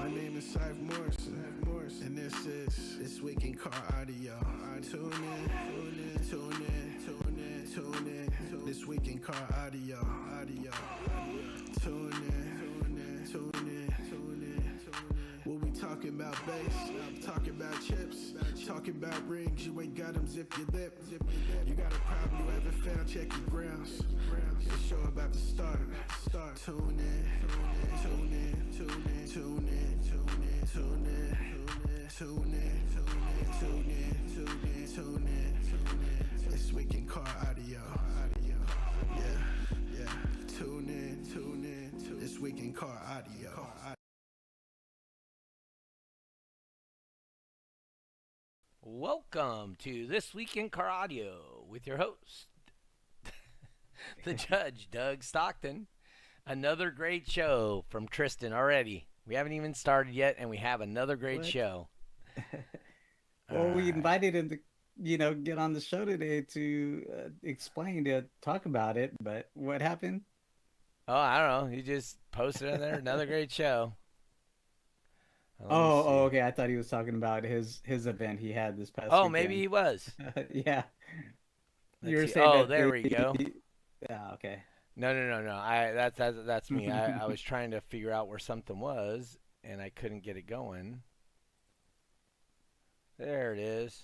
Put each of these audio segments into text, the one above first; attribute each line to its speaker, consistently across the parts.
Speaker 1: My name is Cypher Morrison, and this week in car audio. Tune in, tune in. This week in car audio. Tune in. What we talking about bass, talking about chips, talking about rings. You ain't got them, zip your lip. You got a problem, you haven't found, check your grounds. The show about to start. Tune in. This week in car audio. Yeah. Tune in. This week in car audio.
Speaker 2: Welcome to This Week in Car Audio with your host, the Judge, Doug Stockton. Another great show from Tristan already. We haven't even started yet, and we have another great
Speaker 3: What?
Speaker 2: show.
Speaker 3: Well, we
Speaker 2: Alright.
Speaker 3: invited him to, get on the show today to talk about it. But what happened?
Speaker 2: Oh, I don't know. He just posted in there another great show. Let me
Speaker 3: Oh,
Speaker 2: see.
Speaker 3: okay. I thought he was talking about his event he had this past
Speaker 2: Oh, maybe
Speaker 3: weekend.
Speaker 2: he was.
Speaker 3: Yeah, you
Speaker 2: Let's
Speaker 3: were
Speaker 2: see.
Speaker 3: saying
Speaker 2: Oh,
Speaker 3: that
Speaker 2: there we go.
Speaker 3: yeah, okay.
Speaker 2: No. That's me. I was trying to figure out where something was, and I couldn't get it going. There it is.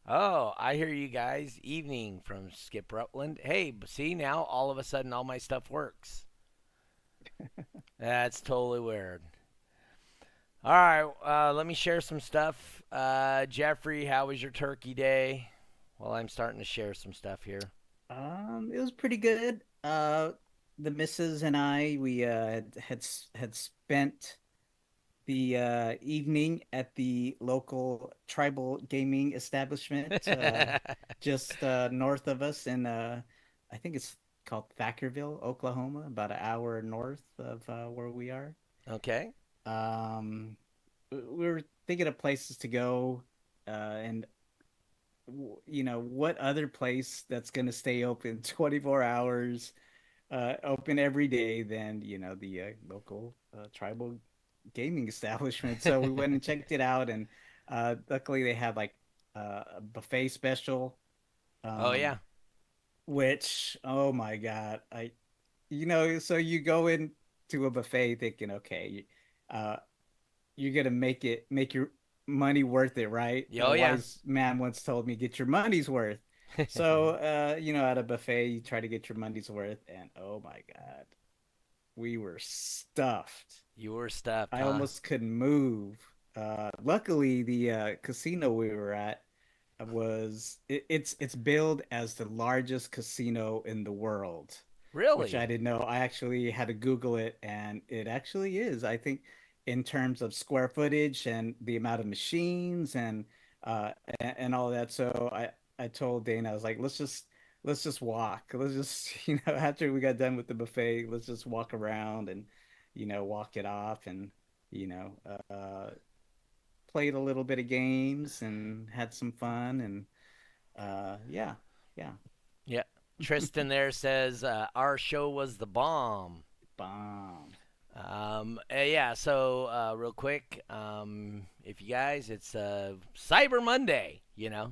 Speaker 2: Oh, I hear you guys. Evening from Skip Rutland. Hey, see now all of a sudden all my stuff works. That's totally weird. All right, let me share some stuff. Jeffrey, how was your turkey day? Well, I'm starting to share some stuff here.
Speaker 3: It was pretty good. The missus and I, we had spent the evening at the local tribal gaming establishment just north of us in I think it's called Thackerville, Oklahoma, about an hour north of where we are.
Speaker 2: Okay.
Speaker 3: Um, we were thinking of places to go, and what other place that's going to stay open 24 hours, open every day than the local tribal gaming establishment. So we went and checked it out, and luckily they had like a buffet special,
Speaker 2: Oh
Speaker 3: um,
Speaker 2: yeah.
Speaker 3: which oh my God, so you go into a buffet thinking, okay, uh, you're gonna make your money worth it, right?
Speaker 2: Oh
Speaker 3: A
Speaker 2: yeah.
Speaker 3: wise man once told me, get your money's worth. So, at a buffet, you try to get your money's worth, and oh my God, we were stuffed.
Speaker 2: You were stuffed,
Speaker 3: I
Speaker 2: huh?
Speaker 3: almost couldn't move. Luckily, the casino we were at it's billed as the largest casino in the world, which I
Speaker 2: Really?
Speaker 3: didn't know. I actually had to Google it, and it actually is. I think in terms of square footage and the amount of machines and all that. So I told Dana, I was like, let's just walk. Let's just after we got done with the buffet, let's just walk around and walk it off and you know played a little bit of games and had some fun and yeah, yeah.
Speaker 2: Yeah. Tristan there says our show was the bomb.
Speaker 3: Bomb.
Speaker 2: Yeah, so real quick, if you guys, it's Cyber Monday,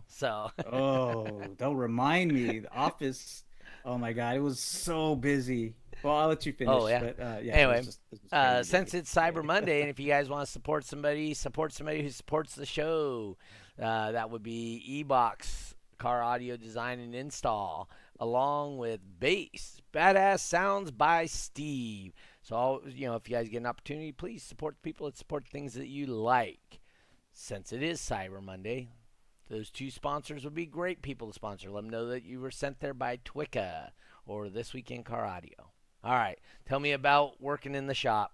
Speaker 2: so.
Speaker 3: Oh, don't remind me. The office. Oh my God, it was so busy. Well, I'll let you
Speaker 2: Oh,
Speaker 3: finish,
Speaker 2: yeah.
Speaker 3: but yeah,
Speaker 2: Anyway,
Speaker 3: it was crazy
Speaker 2: since
Speaker 3: busy.
Speaker 2: it's Cyber Monday, and if you guys want to support somebody who supports the show. That would be Ebox Car Audio Design and Install, along with Bass Badass Sounds by Steve. So, if you guys get an opportunity, please support the people that support things that you like. Since it is Cyber Monday, those two sponsors would be great people to sponsor. Let them know that you were sent there by T.W.I.C.A or This Weekend Car Audio. All right, tell me about working in the shop.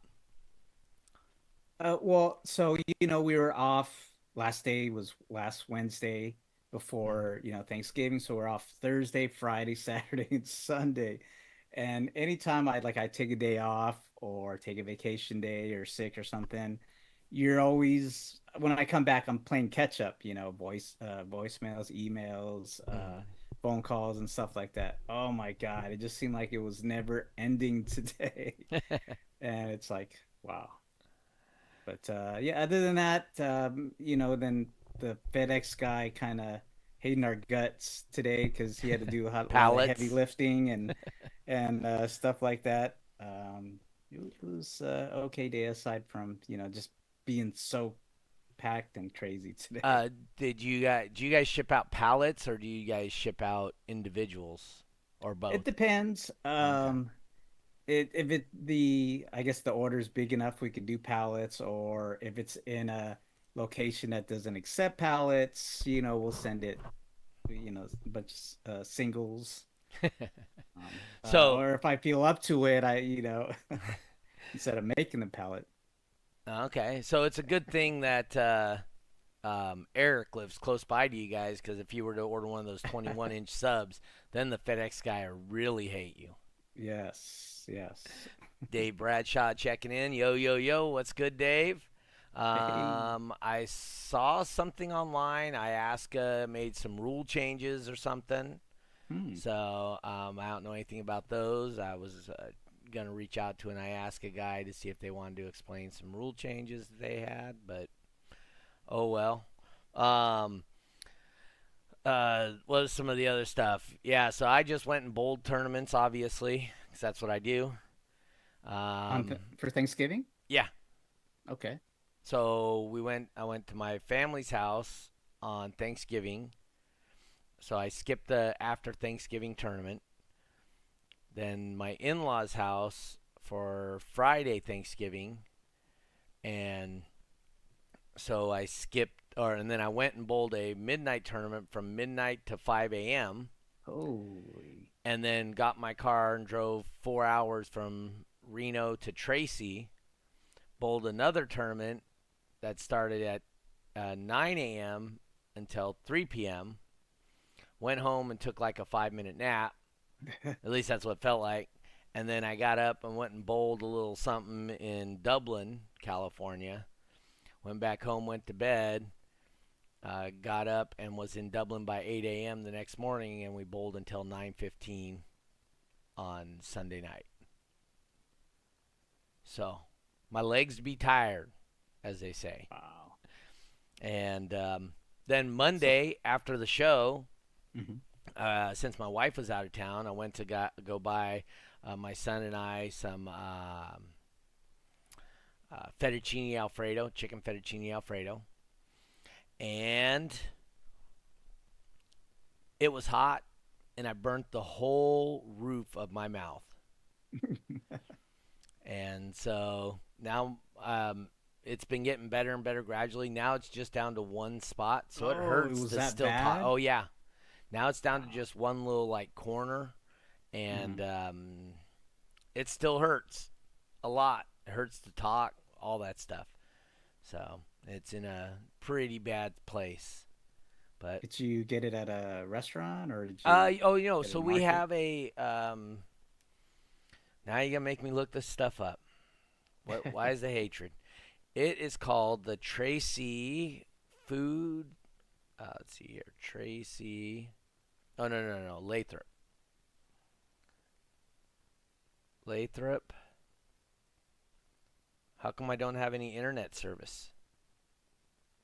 Speaker 3: Well, so we were off. Last day was last Wednesday before Thanksgiving, so we're off Thursday, Friday, Saturday, and Sunday. And anytime I take a day off or take a vacation day or sick or something, you're always when I come back, I'm playing catch up. Voicemails, emails,
Speaker 2: Mm.
Speaker 3: phone calls, and stuff like that. Oh my God, it just seemed like it was never ending today, and it's like wow. But yeah, other than that, then the FedEx guy kind of hating our guts today because he had to do a lot of heavy
Speaker 2: Pallets.
Speaker 3: lifting and stuff like that. It was okay day aside from just being so packed and crazy today.
Speaker 2: Uh, do you guys ship out pallets or do you guys ship out individuals or
Speaker 3: It
Speaker 2: both?
Speaker 3: depends.
Speaker 2: Okay.
Speaker 3: If it the I guess the order's big enough, we could do pallets, or if it's in a location that doesn't accept pallets, we'll send it, a bunch of singles.
Speaker 2: So,
Speaker 3: Or if I feel up to it, instead of making the pallet.
Speaker 2: okay. So it's a good thing that Eric lives close by to you guys because if you were to order one of those 21-inch subs, then the FedEx guy will really hate you.
Speaker 3: Yes, yes.
Speaker 2: Dave Bradshaw checking in. Yo, yo, yo. What's good, Dave?
Speaker 3: Hey.
Speaker 2: I saw something online. Iasca made some rule changes or something.
Speaker 3: Hmm.
Speaker 2: So I don't know anything about those. I was going to reach out to an Iasca guy to see if they wanted to explain some rule changes that they had, but oh well. Um, what was some of the other stuff? Yeah, so I just went in bold tournaments, obviously, because that's what I do. Um,
Speaker 3: For Thanksgiving?
Speaker 2: yeah,
Speaker 3: Okay.
Speaker 2: so I went to my family's house on Thanksgiving. So I skipped the after Thanksgiving tournament. Then my in-laws' house for Friday Thanksgiving, and so I skipped, and then I went and bowled a midnight tournament from midnight to 5 a.m.
Speaker 3: Holy.
Speaker 2: and then got my car and drove 4 hours from Reno to Tracy. Bowled another tournament that started at 9 a.m. until 3 p.m. Went home and took like a 5 minute nap. At least that's what it felt like. And then I got up and went and bowled a little something in Dublin, California. Went back home, went to bed, got up and was in Dublin by 8 a.m. the next morning, and we bowled until 9:15 on Sunday night. So my legs be tired, as they say.
Speaker 3: Wow.
Speaker 2: And then
Speaker 3: So,
Speaker 2: Monday after the show,
Speaker 3: mhm.
Speaker 2: since my wife was out of town, I went to go buy my son and I some fettuccine alfredo, chicken fettuccine alfredo, and it was hot, and I burnt the whole roof of my mouth. And so now it's been getting better and better gradually. Now it's just down to one spot, so it
Speaker 3: Oh, it
Speaker 2: hurts
Speaker 3: was
Speaker 2: to
Speaker 3: that
Speaker 2: still talk.
Speaker 3: bad?
Speaker 2: Oh yeah, now it's down to
Speaker 3: Wow.
Speaker 2: just one little like corner, and
Speaker 3: Mhm.
Speaker 2: it still hurts a lot. It hurts to talk, all that stuff. So it's in a pretty bad place. But
Speaker 3: Did you get it at a restaurant or did you get it
Speaker 2: so
Speaker 3: at a
Speaker 2: we
Speaker 3: market?
Speaker 2: have a now you're gonna make me look this stuff up. What? Why is the hatred? It is called the Tracy Food. Let's see here, Tracy. Oh no, Lathrop. Lathrop. How come I don't have any internet service?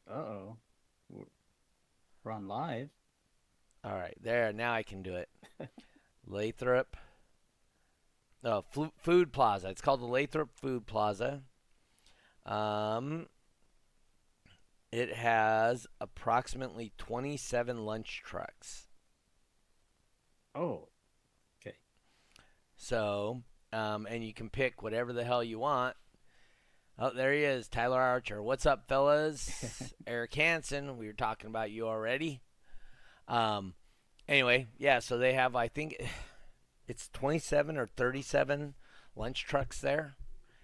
Speaker 3: Uh-oh. We're we're on live.
Speaker 2: All right, there. Now I can do it. Lathrop. Oh, Food Plaza. It's called the Lathrop Food Plaza. Um, it has approximately 27 lunch trucks.
Speaker 3: Oh, okay.
Speaker 2: So, and you can pick whatever the hell you want. Oh, there he is, Tyler Archer. What's up, fellas? Eric Hansen. We were talking about you already. Um, anyway, yeah. So they have, I think, it's 27 or 37 lunch trucks there,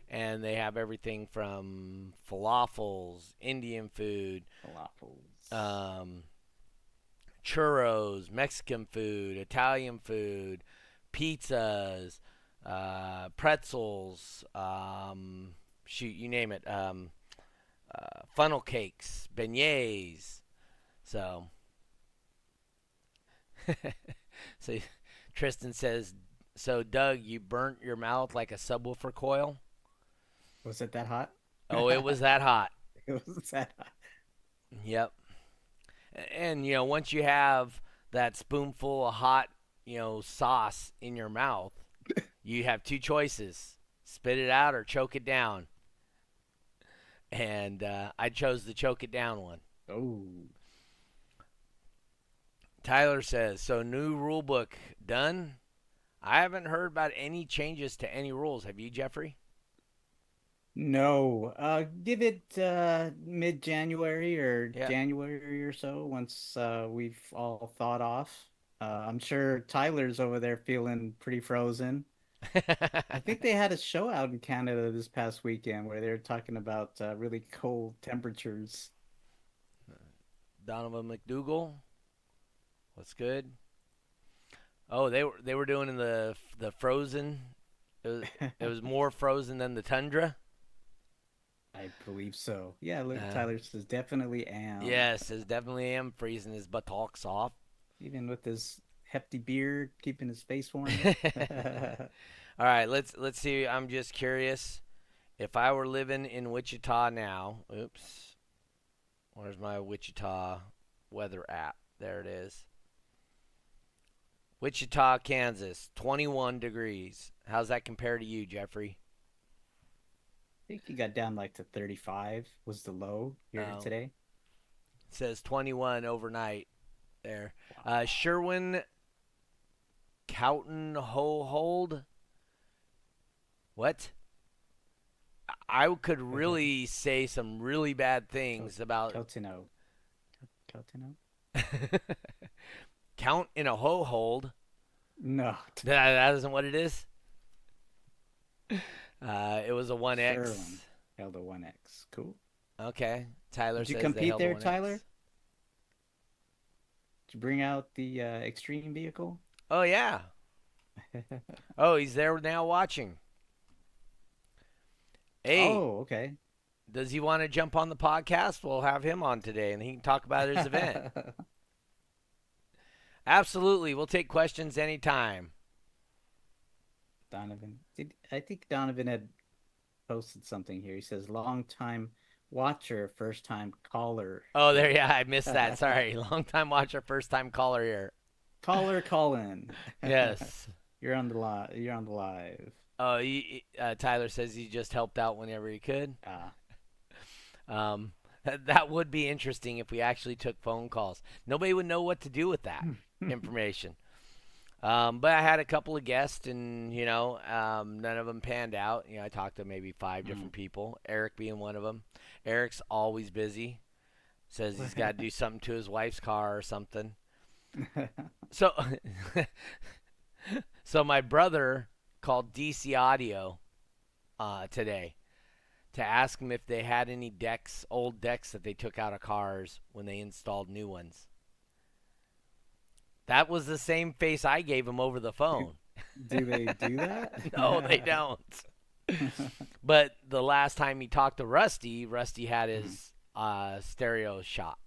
Speaker 2: and they have everything from falafels, Indian food,
Speaker 3: Falafels.
Speaker 2: um, churros, Mexican food, Italian food, pizzas, pretzels, shoot, you name it, funnel cakes, beignets. So, so Tristan says, so Doug, you burnt your mouth like a subwoofer coil.
Speaker 3: Was it that hot?
Speaker 2: Oh, it was that hot.
Speaker 3: It was that.
Speaker 2: Yep. And once you have that spoonful of hot, sauce in your mouth, you have two choices: spit it out or choke it down. And I chose the choke it down one.
Speaker 3: Oh.
Speaker 2: Tyler says, so new rule book done? I haven't heard about any changes to any rules. Have you, Jeffrey?
Speaker 3: No, give it mid-January or
Speaker 2: Yeah.
Speaker 3: January or so once we've all thawed off. I'm sure Tyler's over there feeling pretty frozen. I think they had a show out in Canada this past weekend where they were talking about really cold temperatures.
Speaker 2: Donovan McDougal. What's good? Oh, they were doing in the frozen. It was more frozen than the tundra.
Speaker 3: I believe so. Yeah, look, Tyler says definitely am.
Speaker 2: Yes, it's definitely am freezing his buttocks off.
Speaker 3: Even with his hefty beard, keeping his face warm.
Speaker 2: All right, let's see. I'm just curious. If I were living in Wichita now, oops, where's my Wichita weather app? There it is. Wichita, Kansas, 21 degrees. How's that compare to you, Jeffrey?
Speaker 3: I think he got down like to 35 was the low here today.
Speaker 2: It says 21 overnight there. Sherwin Cowton Hold. What? I could really say some really bad things about
Speaker 3: Cotino.
Speaker 2: Count in a hold.
Speaker 3: No.
Speaker 2: That isn't what it is. It was a 1X.
Speaker 3: Sherwin held a 1X. Cool.
Speaker 2: Okay. Tyler
Speaker 3: Did you
Speaker 2: says
Speaker 3: compete
Speaker 2: they held
Speaker 3: there,
Speaker 2: a 1X.
Speaker 3: Tyler? Did you bring out the extreme vehicle?
Speaker 2: Oh, yeah. Oh, he's there now watching. Hey.
Speaker 3: Oh, okay.
Speaker 2: Does he want to jump on the podcast? We'll have him on today, and he can talk about his event. Absolutely. We'll take questions anytime.
Speaker 3: Donovan. I think Donovan had posted something here. He says, long time watcher, first time caller.
Speaker 2: Oh, there, yeah, I missed that. Sorry. Long time watcher, first time caller here.
Speaker 3: Caller, call in.
Speaker 2: Yes.
Speaker 3: You're on the live.
Speaker 2: Oh, Tyler says he just helped out whenever he could. That would be interesting if we actually took phone calls. Nobody would know what to do with that information. But I had a couple of guests, and none of them panned out. I talked to maybe 5 different people. Eric being one of them. Eric's always busy. Says he's got to do something to his wife's car or something. So my brother called DC Audio today to ask him if they had any old decks that they took out of cars when they installed new ones. That was the same face I gave him over the phone.
Speaker 3: Do they do that?
Speaker 2: No, they don't. But the last time he talked to Rusty had his stereo shop.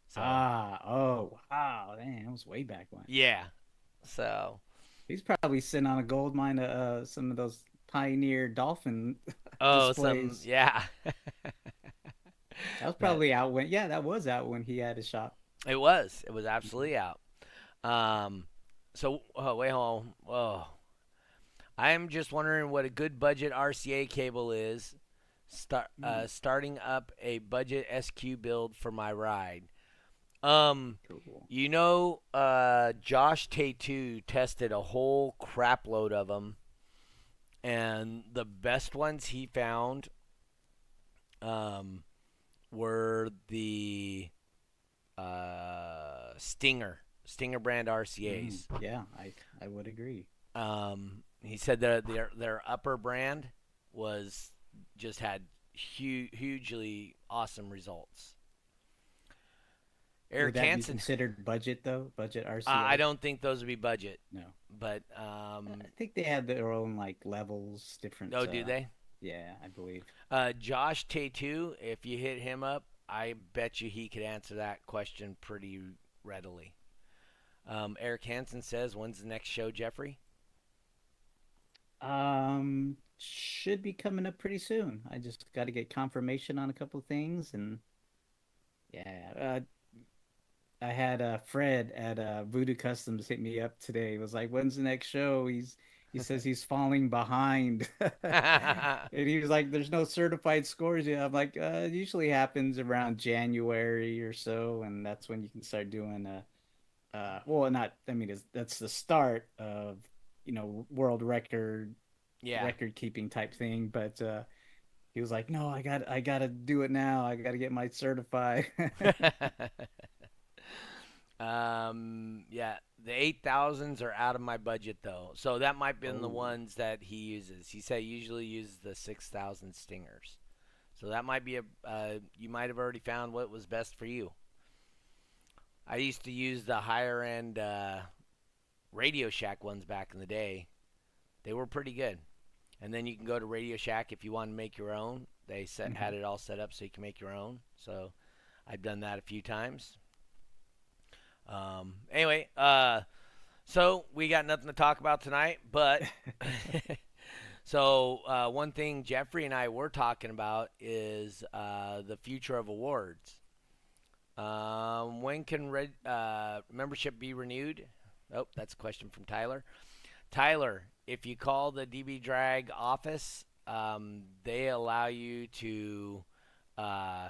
Speaker 2: So,
Speaker 3: oh, wow. Dang, that was way back when.
Speaker 2: Yeah. So
Speaker 3: he's probably sitting on a gold mine of some of those Pioneer Dolphin displays.
Speaker 2: Yeah.
Speaker 3: That was probably out when, that was out when he had his shop.
Speaker 2: It was absolutely out. So wait, hold on. Oh, I'm just wondering what a good budget RCA cable is. Starting up a budget SQ build for my ride.
Speaker 3: Cool.
Speaker 2: Josh T.W.I.C.A tested a whole crap load of them, and the best ones he found were the Stinger brand RCAs.
Speaker 3: Yeah, I would agree.
Speaker 2: He said that their upper brand had hugely awesome results. Eric
Speaker 3: Would that
Speaker 2: Hansen
Speaker 3: be considered budget though? Budget RCA?
Speaker 2: I don't think those would be budget.
Speaker 3: No,
Speaker 2: but
Speaker 3: I think they had their own like levels, different.
Speaker 2: Oh, do they?
Speaker 3: Yeah, I believe.
Speaker 2: Josh T.W.I.C.A, if you hit him up, I bet you he could answer that question pretty readily. Eric Hansen says, "When's the next show, Jeffrey?"
Speaker 3: should be coming up pretty soon. I just got to get confirmation on a couple of things, and yeah, I had Fred at Voodoo Customs hit me up today. He was like, "When's the next show?" He says he's falling behind, and he was like, "There's no certified scores yet." I'm like, "It usually happens around January or so, and that's when you can start doing well, not. I mean, that's the start of world
Speaker 2: Yeah.
Speaker 3: record keeping type thing." But he was like, "No, I gotta do it now. I gotta get my certified."
Speaker 2: Yeah, the 8,000s are out of my budget though, so that might be in the
Speaker 3: Oh.
Speaker 2: ones that he uses. He said he usually uses the 6,000 stingers, so that might be a you might have already found what was best for you. I used to use the higher end Radio Shack ones back in the day. They were pretty good. And then you can go to Radio Shack if you want to make your own. They had
Speaker 3: Mhm.
Speaker 2: it all set up so you can make your own. So I've done that a few times. Anyway, so we got nothing to talk about tonight, but so one thing Jeffrey and I were talking about is the future of awards. When can membership be renewed? Oh, that's a question from Tyler. Tyler, if you call the DB Drag office, they allow you uh,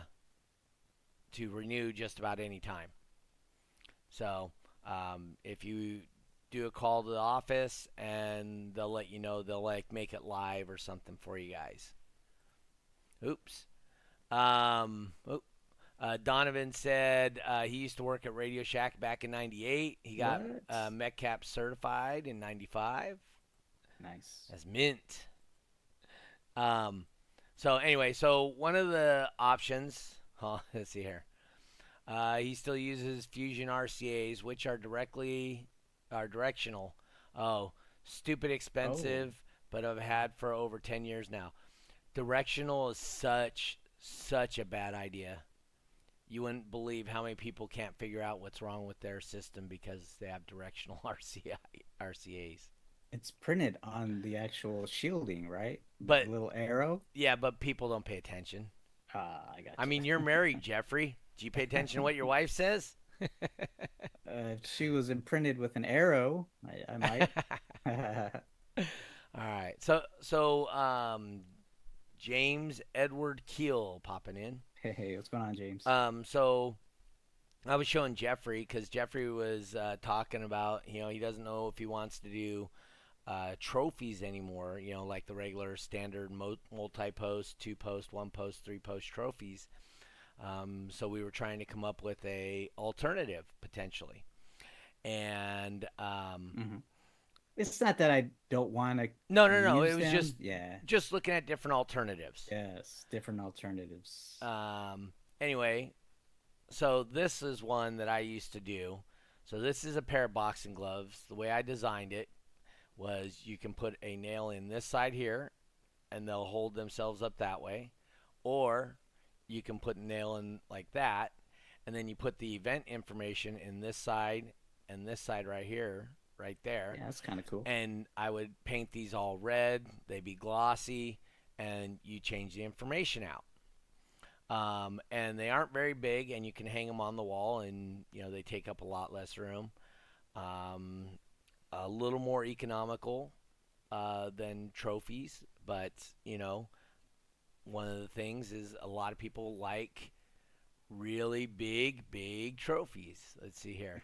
Speaker 2: to renew just about any time. So if you do a call to the office, and they'll let you know, they'll like make it live or something for you guys. Oops. Oh, Donovan said he used to work at Radio Shack back in '98. He got
Speaker 3: What?
Speaker 2: Metcap certified in '95.
Speaker 3: Nice.
Speaker 2: That's mint. Um, so anyway, so one of the options, let's see here. He still uses Fusion RCA's, which are directional. Oh, stupid
Speaker 3: Oh,
Speaker 2: expensive, but I've had for over 10 years now. Directional is such a bad idea. You wouldn't believe how many people can't figure out what's wrong with their system because they have directional RCA's.
Speaker 3: it's printed on the actual shielding, right? The
Speaker 2: But
Speaker 3: little arrow.
Speaker 2: yeah, but people don't pay attention.
Speaker 3: I got
Speaker 2: I mean, you're married, Jeffrey. Do you pay attention to what your wife says?
Speaker 3: If she was imprinted with an arrow, I might.
Speaker 2: All right. So James Edward Keel popping in.
Speaker 3: Hey, what's going on, James?
Speaker 2: So I was showing Jeffrey because Jeffrey was talking about, he doesn't know if he wants to do trophies anymore, like the regular standard multi-post, two-post, one-post, three-post trophies. So we were trying to come up with a alternative potentially, and
Speaker 3: Hmm. It's not that I don't want to
Speaker 2: no, it
Speaker 3: use
Speaker 2: was
Speaker 3: them. Yeah.
Speaker 2: just looking at different alternatives.
Speaker 3: Yes, different alternatives.
Speaker 2: Anyway, so this is one that I used to do. So this is a pair of boxing gloves. The way I designed it was you can put a nail in this side here, and they'll hold themselves up that way, or you can put a nail in like that, and then you put the event information in this side and this side right here, right there,
Speaker 3: Yeah, that's kind of cool.
Speaker 2: and I would paint these all red. They'd be glossy, and you change the information out. And they aren't very big, and you can hang them on the wall, and they take up a lot less room. Um, a little more economical than trophies, but one of the things is a lot of people like really big trophies. Let's see here.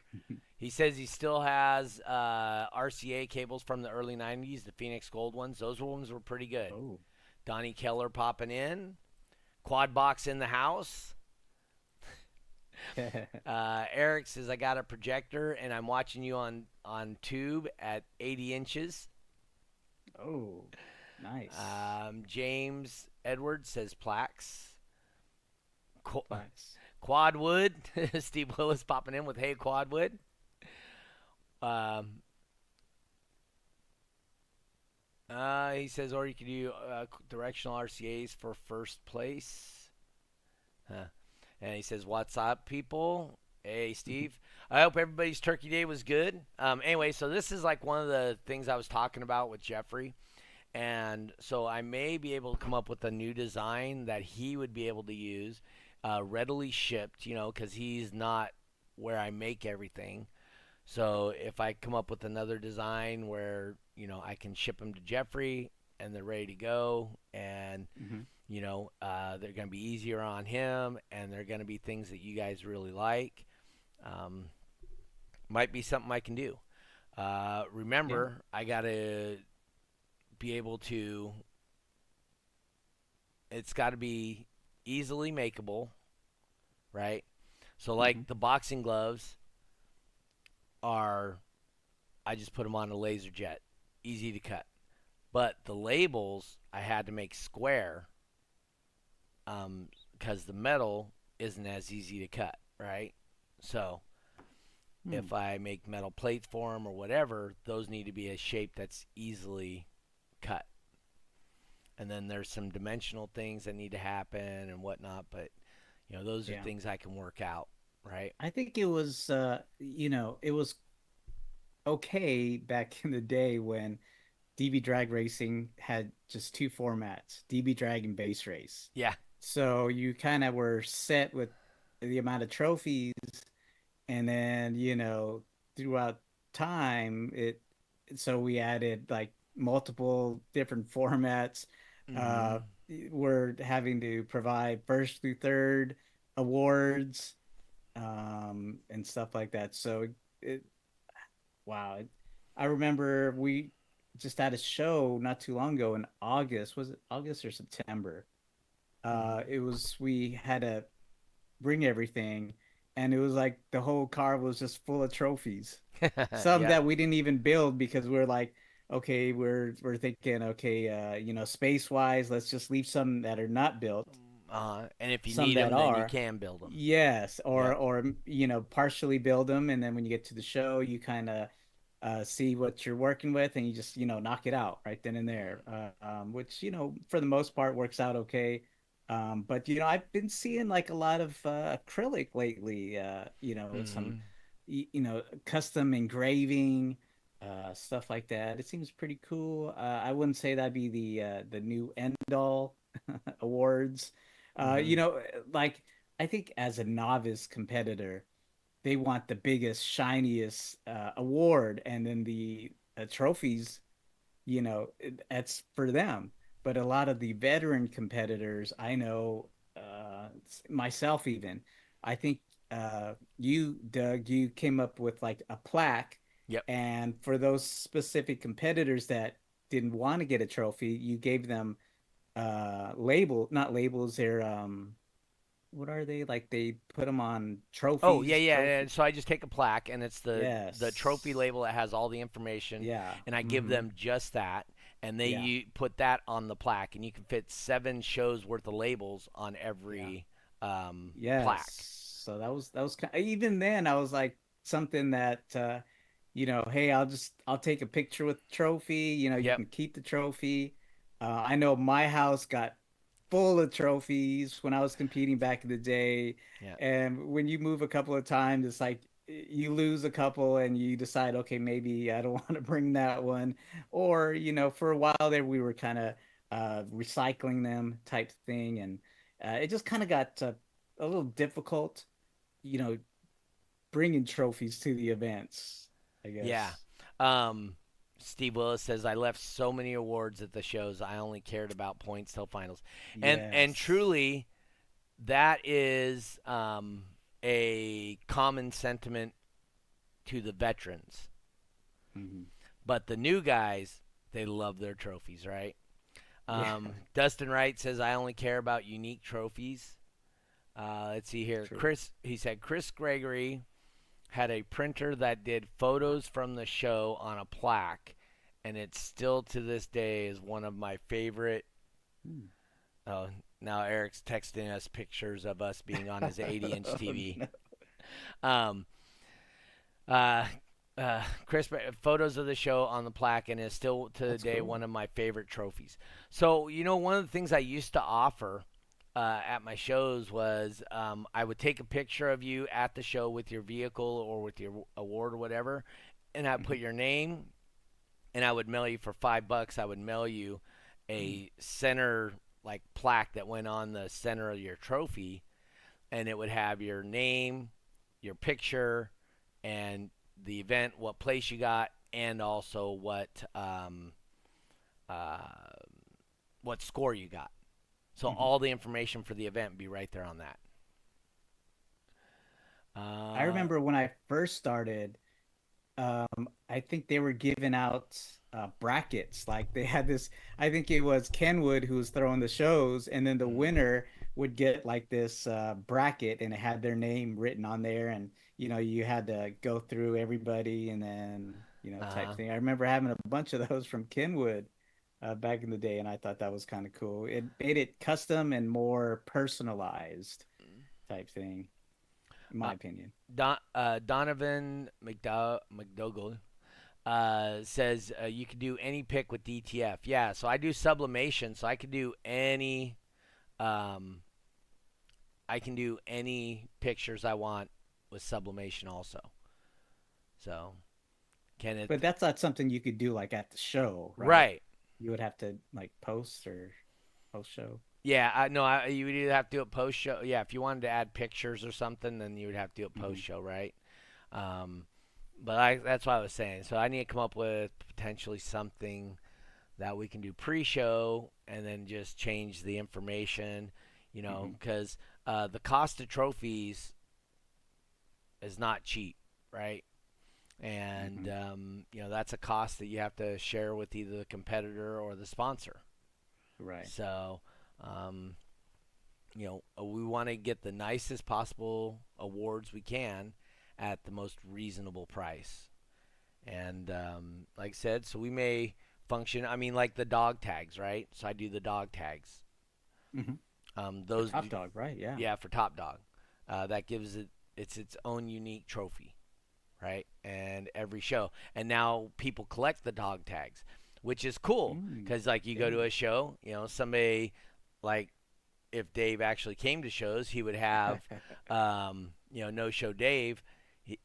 Speaker 2: He says he still has RCA cables from the early '90s, the Phoenix Gold ones. Those ones were pretty good.
Speaker 3: Oh.
Speaker 2: Donnie Keller popping in. Quad box in the house. Eric says I got a projector and I'm watching you on tube at 80 inches.
Speaker 3: Oh, nice.
Speaker 2: James Edwards says plaques.
Speaker 3: Thanks.
Speaker 2: Quadwood. Steve Willis popping in with hey Quadwood. He says, or you could do directional RCA's for first place. Huh. And he says, what's up, people? Hey, Steve. I hope everybody's Turkey Day was good. Anyway, so this is like one of the things I was talking about with Jeffrey. And so I may be able to come up with a new design that he would be able to use, readily shipped, because he's not where I make everything. So if I come up with another design where, I can ship them to Jeffrey and they're ready to go, and,
Speaker 3: Hmm.
Speaker 2: they're going to be easier on him, and they're going to be things that you guys really like, um, might be something I can do.
Speaker 3: Yeah.
Speaker 2: Remember, I got to be able to, it's got to be easily makeable, right? So, like
Speaker 3: Hmm.
Speaker 2: the boxing gloves are, I just put them on a laser jet, easy to cut. But the labels I had to make square, because the metal isn't as easy to cut, right? So
Speaker 3: Hmm.
Speaker 2: if I make metal plates for them or whatever, those need to be a shape that's easily cut. And then there's some dimensional things that need to happen and whatnot, but those are
Speaker 3: Yeah.
Speaker 2: things I can work out, right?
Speaker 3: I think it was, it was okay back in the day when DB drag racing had just two formats, DB drag and base race.
Speaker 2: Yeah.
Speaker 3: So you kind of were set with the amount of trophies, and then, throughout time, so we added like multiple different formats. Uh,
Speaker 2: Mm-hmm.
Speaker 3: we're having to provide first through third awards, and stuff like that. So it, wow. I remember we just had a show not too long ago in August. Was it August or September? It was, we had to bring everything, and it was like the whole car was just full of trophies.
Speaker 2: Mm-hmm.
Speaker 3: Some
Speaker 2: Yeah.
Speaker 3: that we didn't even build because we're like, okay, we're thinking, okay, space wise, let's just leave some that are not built,
Speaker 2: And if you
Speaker 3: some
Speaker 2: need
Speaker 3: that
Speaker 2: them, then you
Speaker 3: are.
Speaker 2: can build them.
Speaker 3: Yes,
Speaker 2: Yep.
Speaker 3: or partially build them, and then when you get to the show, you kind of see what you're working with, and you just knock it out right then and there, which for the most part works out okay. But I've been seeing like a lot of acrylic lately. With some
Speaker 2: Mm-hmm.
Speaker 3: custom engraving, stuff like that. It seems pretty cool. I wouldn't say that'd be the new end all awards.
Speaker 2: Mm-hmm.
Speaker 3: Like, I think as a novice competitor, they want the biggest, shiniest award, and then the trophies, that's for them. But a lot of the veteran competitors, I know, myself even, I think you, Doug, you came up with like a plaque,
Speaker 2: Yep.
Speaker 3: and for those specific competitors that didn't want to get a trophy, you gave them not labels, they're what are they, like they put them on
Speaker 2: Oh yeah,
Speaker 3: trophies,
Speaker 2: yeah.
Speaker 3: trophy.
Speaker 2: And so I just take a plaque, and it's the trophy
Speaker 3: Yes.
Speaker 2: label that has all the information,
Speaker 3: Yeah.
Speaker 2: and I give
Speaker 3: Hmm.
Speaker 2: them just that, and
Speaker 3: Yeah.
Speaker 2: put that on the plaque, and you can fit 7 shows worth of labels on
Speaker 3: Yeah.
Speaker 2: every plaque.
Speaker 3: Yes. So that was even then I was like something that hey, I'll take a picture with the trophy, you
Speaker 2: Yep.
Speaker 3: can keep the trophy. I know my house got full of trophies when I was competing back in the day.
Speaker 2: Yeah.
Speaker 3: And when you move a couple of times, it's like you lose a couple and you decide, okay, maybe I don't want to bring that one. Or, for a while there we were kind of recycling them type thing. And it just kind of got a little difficult, you know, bringing trophies to the events, I
Speaker 2: Yeah.
Speaker 3: guess.
Speaker 2: Um, Steve Willis says I left so many awards at the shows. I only cared about points till finals, and
Speaker 3: Yes.
Speaker 2: truly, that is a common sentiment to the veterans.
Speaker 3: Hmm.
Speaker 2: But the new guys, they love their trophies, right?
Speaker 3: Yeah,
Speaker 2: Dustin Wright says I only care about unique trophies. Let's see here.
Speaker 3: true.
Speaker 2: He said Chris Gregory had a printer that did photos from the show on a plaque, and it still to this day is one of my favorite.
Speaker 3: Hmm.
Speaker 2: Oh, now Eric's texting us pictures of us being on his 80-inch
Speaker 3: Oh,
Speaker 2: TV.
Speaker 3: no.
Speaker 2: Um, uh, Chris, photos of the show on the plaque, and is still to the
Speaker 3: That's
Speaker 2: day
Speaker 3: cool.
Speaker 2: one of my favorite trophies. So, one of the things I used to offer at my shows was I would take a picture of you at the show with your vehicle or with your award or whatever, and I'd put
Speaker 3: Mhm.
Speaker 2: your name, and I would mail you for $5. I would mail you a center like plaque that went on the center of your trophy, and it would have your name, your picture, and the event, what place you got, and also uh, what score you got. So
Speaker 3: Mhm.
Speaker 2: all the information for the event would be right there on that.
Speaker 3: I remember when I first started, I think they were giving out brackets. Like they had this, I think it was Kenwood who was throwing the shows, and then the
Speaker 2: Mm,
Speaker 3: winner would get like this bracket, and it had their name written on there, and you had to go through everybody, and then type
Speaker 2: uh,
Speaker 3: thing. I remember having a bunch of those from Kenwood back in the day, and I thought that was kind of cool. It made it custom and more personalized type thing, in my
Speaker 2: uh,
Speaker 3: opinion.
Speaker 2: Donovan McDougall says you can do any pick with DTF. Yeah, so I do sublimation, so um, I can do any pictures I want with sublimation also. So can it?
Speaker 3: But that's not something you could do like at the show, right?
Speaker 2: Right.
Speaker 3: You would have to like post or post show.
Speaker 2: Yeah, no, you would either have to do it post show. Yeah, if you wanted to add pictures or something, then you would have to do it
Speaker 3: Hmm.
Speaker 2: post show, right? Um, but that's what I was saying. So I need to come up with potentially something that we can do pre-show and then just change the information,
Speaker 3: Hmm.
Speaker 2: because the cost of trophies is not cheap, right? And
Speaker 3: Hmm.
Speaker 2: that's a cost that you have to share with either the competitor or the sponsor.
Speaker 3: Right.
Speaker 2: So, we want to get the nicest possible awards we can at the most reasonable price. And like I said, so we may function. I mean, like the dog tags, right? So I do the dog tags.
Speaker 3: Hmm. For
Speaker 2: Those,
Speaker 3: Top Dog, right? Yeah.
Speaker 2: yeah, for Top Dog. That gives its own unique trophy, right? And every show, and now people collect the dog tags, which is cool
Speaker 3: Mm,
Speaker 2: because like you go
Speaker 3: yeah.
Speaker 2: to a show, somebody like if Dave actually came to shows, he would have, no show Dave. He,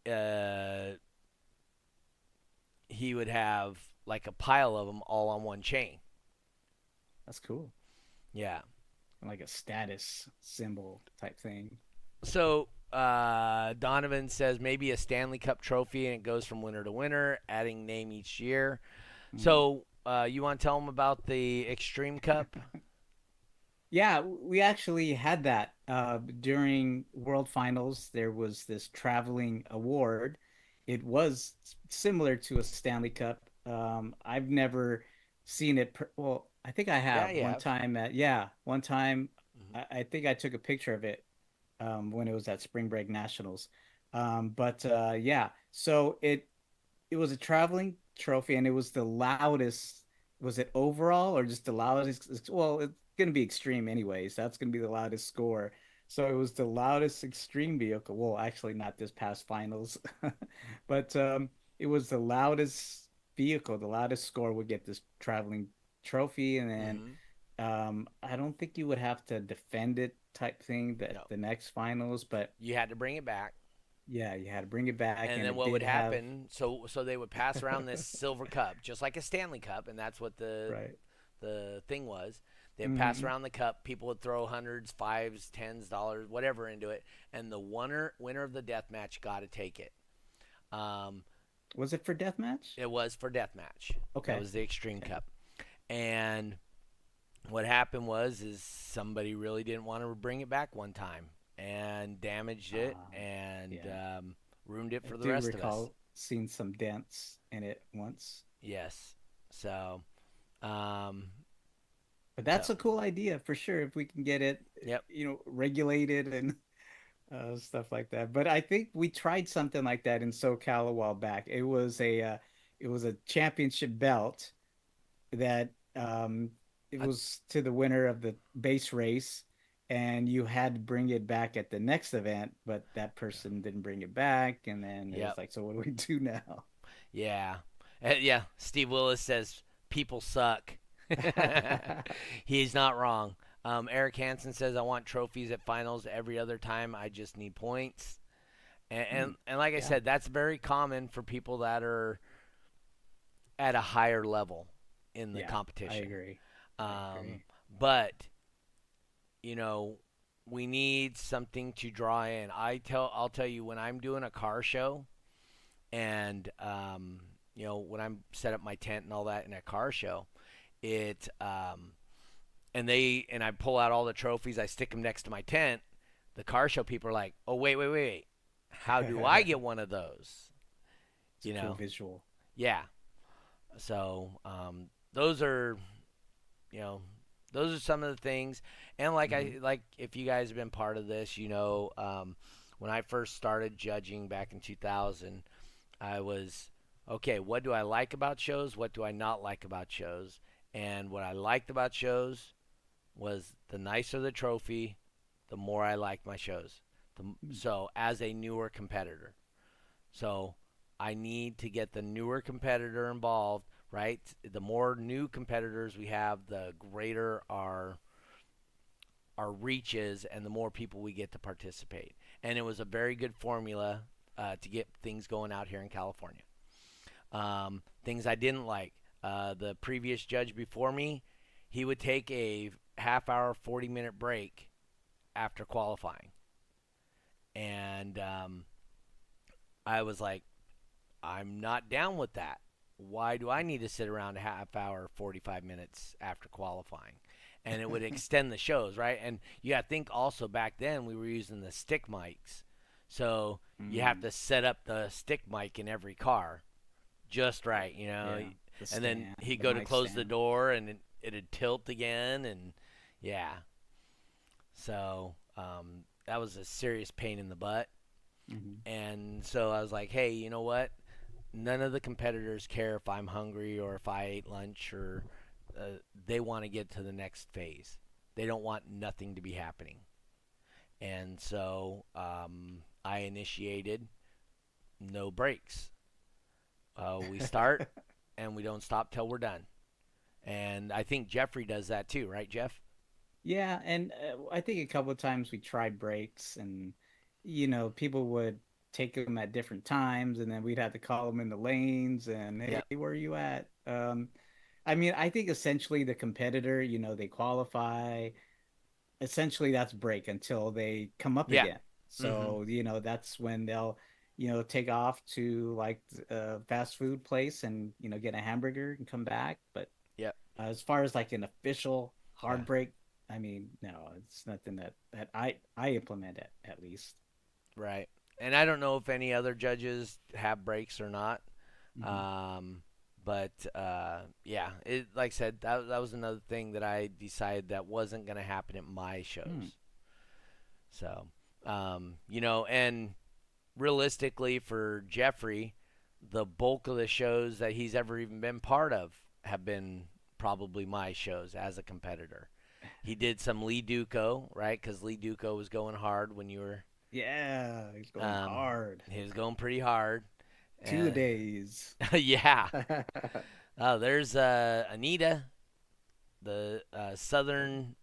Speaker 2: he would have like a pile of them all on one chain.
Speaker 3: That's cool.
Speaker 2: Yeah.
Speaker 3: Like a status symbol type thing.
Speaker 2: So Donovan says maybe a Stanley Cup trophy and it goes from winner to winner, adding name each year.
Speaker 3: Mm.
Speaker 2: So you want to tell them about the Extreme Cup?
Speaker 3: Yeah, we actually had that during World Finals. There was this traveling award. It was similar to a Stanley Cup. I've never seen it. Well, I think I
Speaker 2: Yeah,
Speaker 3: have
Speaker 2: you
Speaker 3: one
Speaker 2: have.
Speaker 3: time one time.
Speaker 2: Hmm.
Speaker 3: I think I took a picture of it when it was at Spring Break Nationals. But yeah, so it was a traveling trophy, and it was the loudest. Was it overall or just the loudest? Well, it's going to be extreme anyways. That's going to be the loudest score. So it was the loudest extreme vehicle. Well, actually, not this past finals, but it was the loudest vehicle. The loudest score would get this traveling trophy, and then
Speaker 2: Hmm.
Speaker 3: I don't think you would have to defend it type thing that
Speaker 2: No,
Speaker 3: the next finals, but
Speaker 2: you had to bring it back.
Speaker 3: yeah, you had to bring it back,
Speaker 2: And
Speaker 3: and
Speaker 2: then
Speaker 3: it
Speaker 2: what would
Speaker 3: did have
Speaker 2: happen? So they would pass around this silver cup, just like a Stanley Cup, and that's what the
Speaker 3: right.
Speaker 2: the thing was. They'd pass
Speaker 3: Hmm.
Speaker 2: around the cup. People would throw hundreds, fives, tens, dollars, whatever into it, and the winner of the death match got to take it. Um,
Speaker 3: Was it for deathmatch?
Speaker 2: it was for death match. That
Speaker 3: Okay.
Speaker 2: was the Extreme
Speaker 3: Okay.
Speaker 2: Cup, and what happened is somebody really didn't want to bring it back one time and damaged it and
Speaker 3: Yeah.
Speaker 2: ruined it
Speaker 3: I
Speaker 2: for the
Speaker 3: do
Speaker 2: rest of us.
Speaker 3: recall seeing some dents in it once.
Speaker 2: Yes. So, um,
Speaker 3: But
Speaker 2: so
Speaker 3: that's a cool idea for sure if we can get it,
Speaker 2: yep.
Speaker 3: regulated and stuff like that. But I think we tried something like that in SoCal a while back. It was a championship belt that it
Speaker 2: I,
Speaker 3: was to the winner of the base race, and you had to bring it back at the next event, but that person didn't bring it back, and then it was
Speaker 2: yep.
Speaker 3: like, so what do we do now?
Speaker 2: Yeah. Yeah. Steve Willis says people suck. He's not wrong. Eric Hansen says I want trophies at finals every other time. I just need points. And
Speaker 3: Hmm.
Speaker 2: and, and like I
Speaker 3: Yeah.
Speaker 2: said, that's very common for people that are at a higher level in the
Speaker 3: Yeah, I
Speaker 2: competition.
Speaker 3: agree. I
Speaker 2: Um,
Speaker 3: agree.
Speaker 2: but you know, we need something to draw in. I'll tell you when I'm doing a car show, and when I'm set up my tent and all that in a car show, it and I pull out all the trophies, I stick them next to my tent. The car show people are like, "Oh, wait. How do I get one of those?"
Speaker 3: It's a
Speaker 2: You
Speaker 3: cool
Speaker 2: know?
Speaker 3: visual.
Speaker 2: Yeah. So those are you know those are some of the things. And
Speaker 3: Hmm.
Speaker 2: like if you guys have been part of this, when I first started judging back in 2000, I was okay. What do I like about shows? What do I not like about shows? And what I liked about shows was the nicer the trophy, the more I liked my shows. So as a newer competitor, so I need to get the newer competitor involved, right? The more new competitors we have, the greater our reach is, and the more people we get to participate. And it was a very good formula to get things going out here in California. Things I didn't like. The previous judge before me, he would take a half hour, 40-minute break after qualifying. And I was like, I'm not down with that. Why do I need to sit around a half hour, 45 minutes after qualifying? And it would extend the shows, right? And you got to think also back then we were using the stick mics. So you have
Speaker 3: Mm.
Speaker 2: to set up the stick mic in every car just right,
Speaker 3: Yeah, the
Speaker 2: And then
Speaker 3: stand,
Speaker 2: he'd
Speaker 3: the
Speaker 2: go to
Speaker 3: mic
Speaker 2: close the
Speaker 3: stand.
Speaker 2: door and it'd tilt again. And yeah. So that was a serious pain in the butt.
Speaker 3: Hmm.
Speaker 2: And so I was like, hey, you know what? None of the competitors care if I'm hungry or if I ate lunch or they want to get to the next phase. They don't want nothing to be happening. And so I initiated no breaks. We start and we don't stop till we're done. And I think Jeffrey does that too, right, Jeff?
Speaker 3: Yeah, and I think a couple of times we tried breaks, and people would take them at different times, and then we'd have to call them in the lanes, and hey,
Speaker 2: Yep.
Speaker 3: where are you at? I mean, I think essentially the competitor, they qualify. Essentially, that's break until they come up
Speaker 2: Yeah.
Speaker 3: again.
Speaker 2: Mm-hmm.
Speaker 3: So, that's when they'll, take off to like a fast food place and, get a hamburger and come back. But
Speaker 2: Yep.
Speaker 3: as far as like an official
Speaker 2: Yeah.
Speaker 3: hard break, I mean, no, it's nothing that I implement at least.
Speaker 2: Right. And I don't know if any other judges have breaks or not.
Speaker 3: Hmm.
Speaker 2: Um, but yeah, like I said, that was another thing that I decided that wasn't going to happen at my
Speaker 3: Hmm.
Speaker 2: shows. So, and realistically for Jeffrey, the bulk of the shows that he's ever even been part of have been probably my shows as a competitor. He did some Lee Duco, right? Because Lee Duco was going hard when you were.
Speaker 3: Yeah, he's going
Speaker 2: Um,
Speaker 3: hard.
Speaker 2: he was going pretty hard.
Speaker 3: 2
Speaker 2: And
Speaker 3: days.
Speaker 2: yeah. Oh, there's Anita, the Southern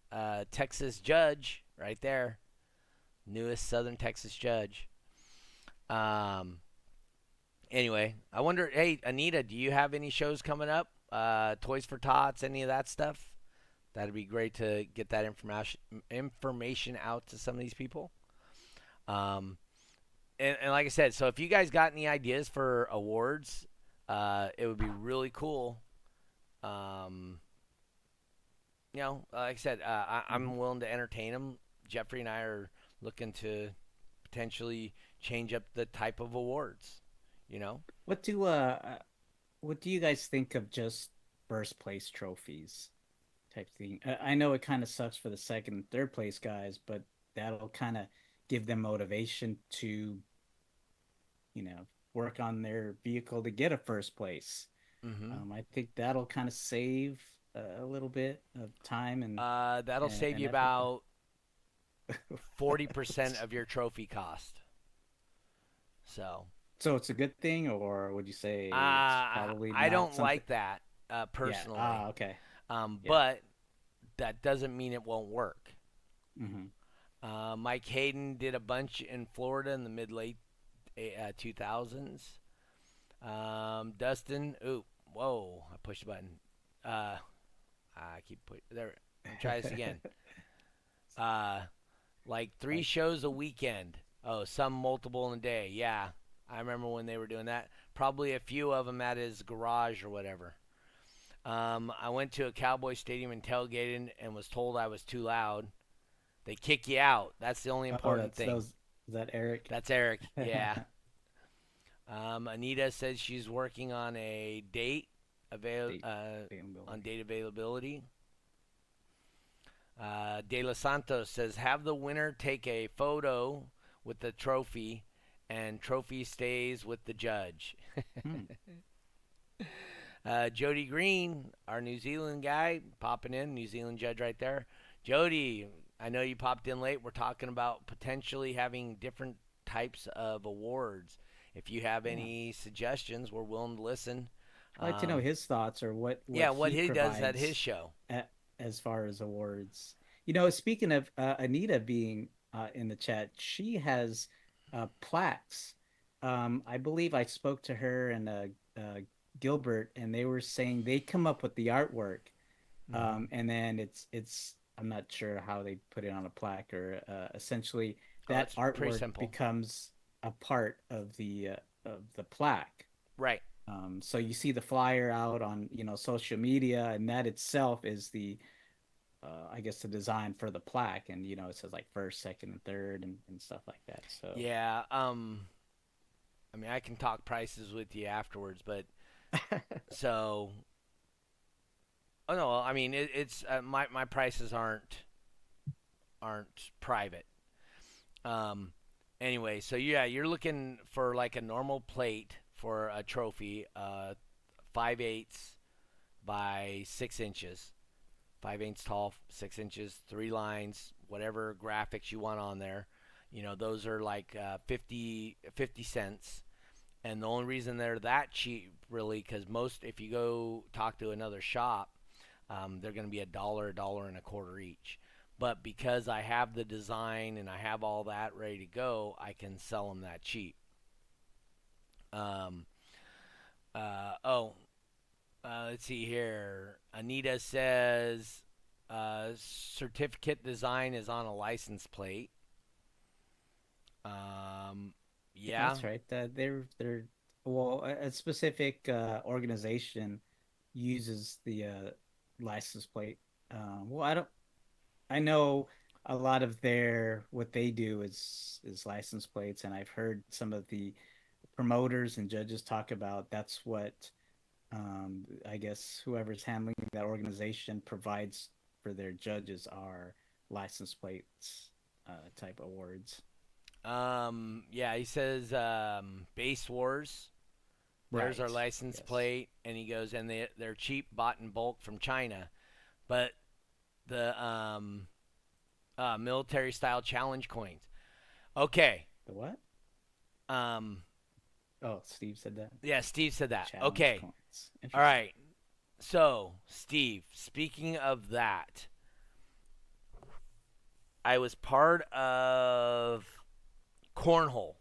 Speaker 2: Texas judge, right there. Newest Southern Texas judge. Um, anyway, I wonder, hey, Anita, do you have any shows coming up? Toys for Tots, any of that stuff? That'd be great to get that information out to some of these people. Um, and like I said, so if you guys got any ideas for awards, it would be really cool. Um, like I said,
Speaker 3: Mhm.
Speaker 2: I'm willing to entertain them. Jeffrey and I are looking to potentially change up the type of awards. You know?
Speaker 3: What do uh what do you guys think of just first place trophies type thing? I know it kind of sucks for the second and third place guys, but that'll kind of give them motivation to, work on their vehicle to get a first place.
Speaker 2: Mm-hmm.
Speaker 3: I think that'll kind of save a little bit of time and
Speaker 2: That'll save you
Speaker 3: effort.
Speaker 2: about 40% of your trophy cost. So,
Speaker 3: So it's a good thing, or would you say it's probably
Speaker 2: I
Speaker 3: not
Speaker 2: don't
Speaker 3: something?
Speaker 2: like that
Speaker 3: Yeah.
Speaker 2: personally,
Speaker 3: Okay. Yeah.
Speaker 2: but that doesn't mean it won't work.
Speaker 3: Hmm.
Speaker 2: Mike Hayden did a bunch in Florida in the mid late 2000s. Dustin, ooh, Whoa! I pushed the button. I keep put there. Let me try this again. Uh, like 3
Speaker 3: Like,
Speaker 2: shows a weekend. Oh, some multiple in a day. Yeah, I remember when they were doing that. Probably a few of them at his garage or whatever. I went to a Cowboy stadium and tailgated and was told I was too loud. They kick you out. That's the only
Speaker 3: oh,
Speaker 2: important
Speaker 3: that's that
Speaker 2: thing.
Speaker 3: was is that Eric?
Speaker 2: That's Eric. Yeah. Anita says she's working on a date
Speaker 3: Date availability.
Speaker 2: on date availability. De Los Santos says have the winner take a photo with the trophy, and trophy stays with the judge.
Speaker 3: Hmm.
Speaker 2: Jody Green, our New Zealand guy, popping in, New Zealand judge right there. Jody, I know you popped in late. We're talking about potentially having different types of awards. If you have
Speaker 3: Yeah.
Speaker 2: any suggestions, we're willing to listen.
Speaker 3: I'd like to know his thoughts or what
Speaker 2: Yeah, what
Speaker 3: he
Speaker 2: he does at his
Speaker 3: provides
Speaker 2: show.
Speaker 3: as far as awards. Speaking of Anita being in the chat, she has plaques. I believe I spoke to her and Gilbert, and they were saying they come up with the artwork,
Speaker 2: Mm-hmm.
Speaker 3: and then it's I'm not sure how they put it on a plaque or essentially
Speaker 2: Oh,
Speaker 3: that
Speaker 2: it's pretty
Speaker 3: artwork
Speaker 2: simple.
Speaker 3: becomes a part of the plaque.
Speaker 2: Right.
Speaker 3: So you see the flyer out on social media, and that itself is the I guess the design for the plaque, and it says like first, second, and third, and stuff like that. So
Speaker 2: Yeah. I mean, I can talk prices with you afterwards, but so. Oh no, I mean it's my prices aren't private. Um, anyway, so yeah, you're looking for like a normal plate for a trophy, 5/8 by 6 inches, 5/8 tall, 6 inches, 3 lines, whatever graphics you want on there. Those are like 50 cents. And the only reason they're that cheap, really, because most, if you go talk to another shop, they're going to be a dollar and a quarter each. But because I have the design and I have all that ready to go, I can sell them that cheap. Um, oh, let's see here. Anita says certificate design is on a license plate. Um,
Speaker 3: yeah,
Speaker 2: yeah.
Speaker 3: that's right. They're well, a specific organization uses the license plate. Well, I know a lot of their what they do is license plates, and I've heard some of the promoters and judges talk about that's what I guess whoever's handling that organization provides for their judges are license plates type awards.
Speaker 2: Yeah, he says Base Wars. There's our
Speaker 3: Right.
Speaker 2: license
Speaker 3: Yes.
Speaker 2: plate, and he goes, and they're cheap, bought in bulk from China, but the military style challenge coins. Okay.
Speaker 3: The what?
Speaker 2: Um,
Speaker 3: Oh, Steve said that.
Speaker 2: yeah, Steve said that.
Speaker 3: Challenge
Speaker 2: Okay.
Speaker 3: coins.
Speaker 2: All
Speaker 3: Interesting.
Speaker 2: right. So, Steve, speaking of that, I was part of cornhole.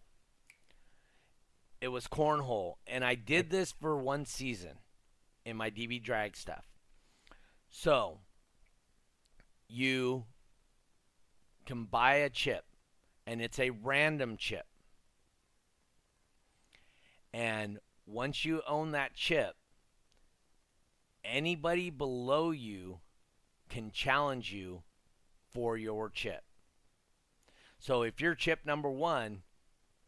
Speaker 2: It was cornhole, and I did
Speaker 3: Okay.
Speaker 2: this for one season in my DB drag stuff. So, you can buy a chip, and it's a random chip. And once you own that chip, anybody below you can challenge you for your chip. So if you're chip number 1,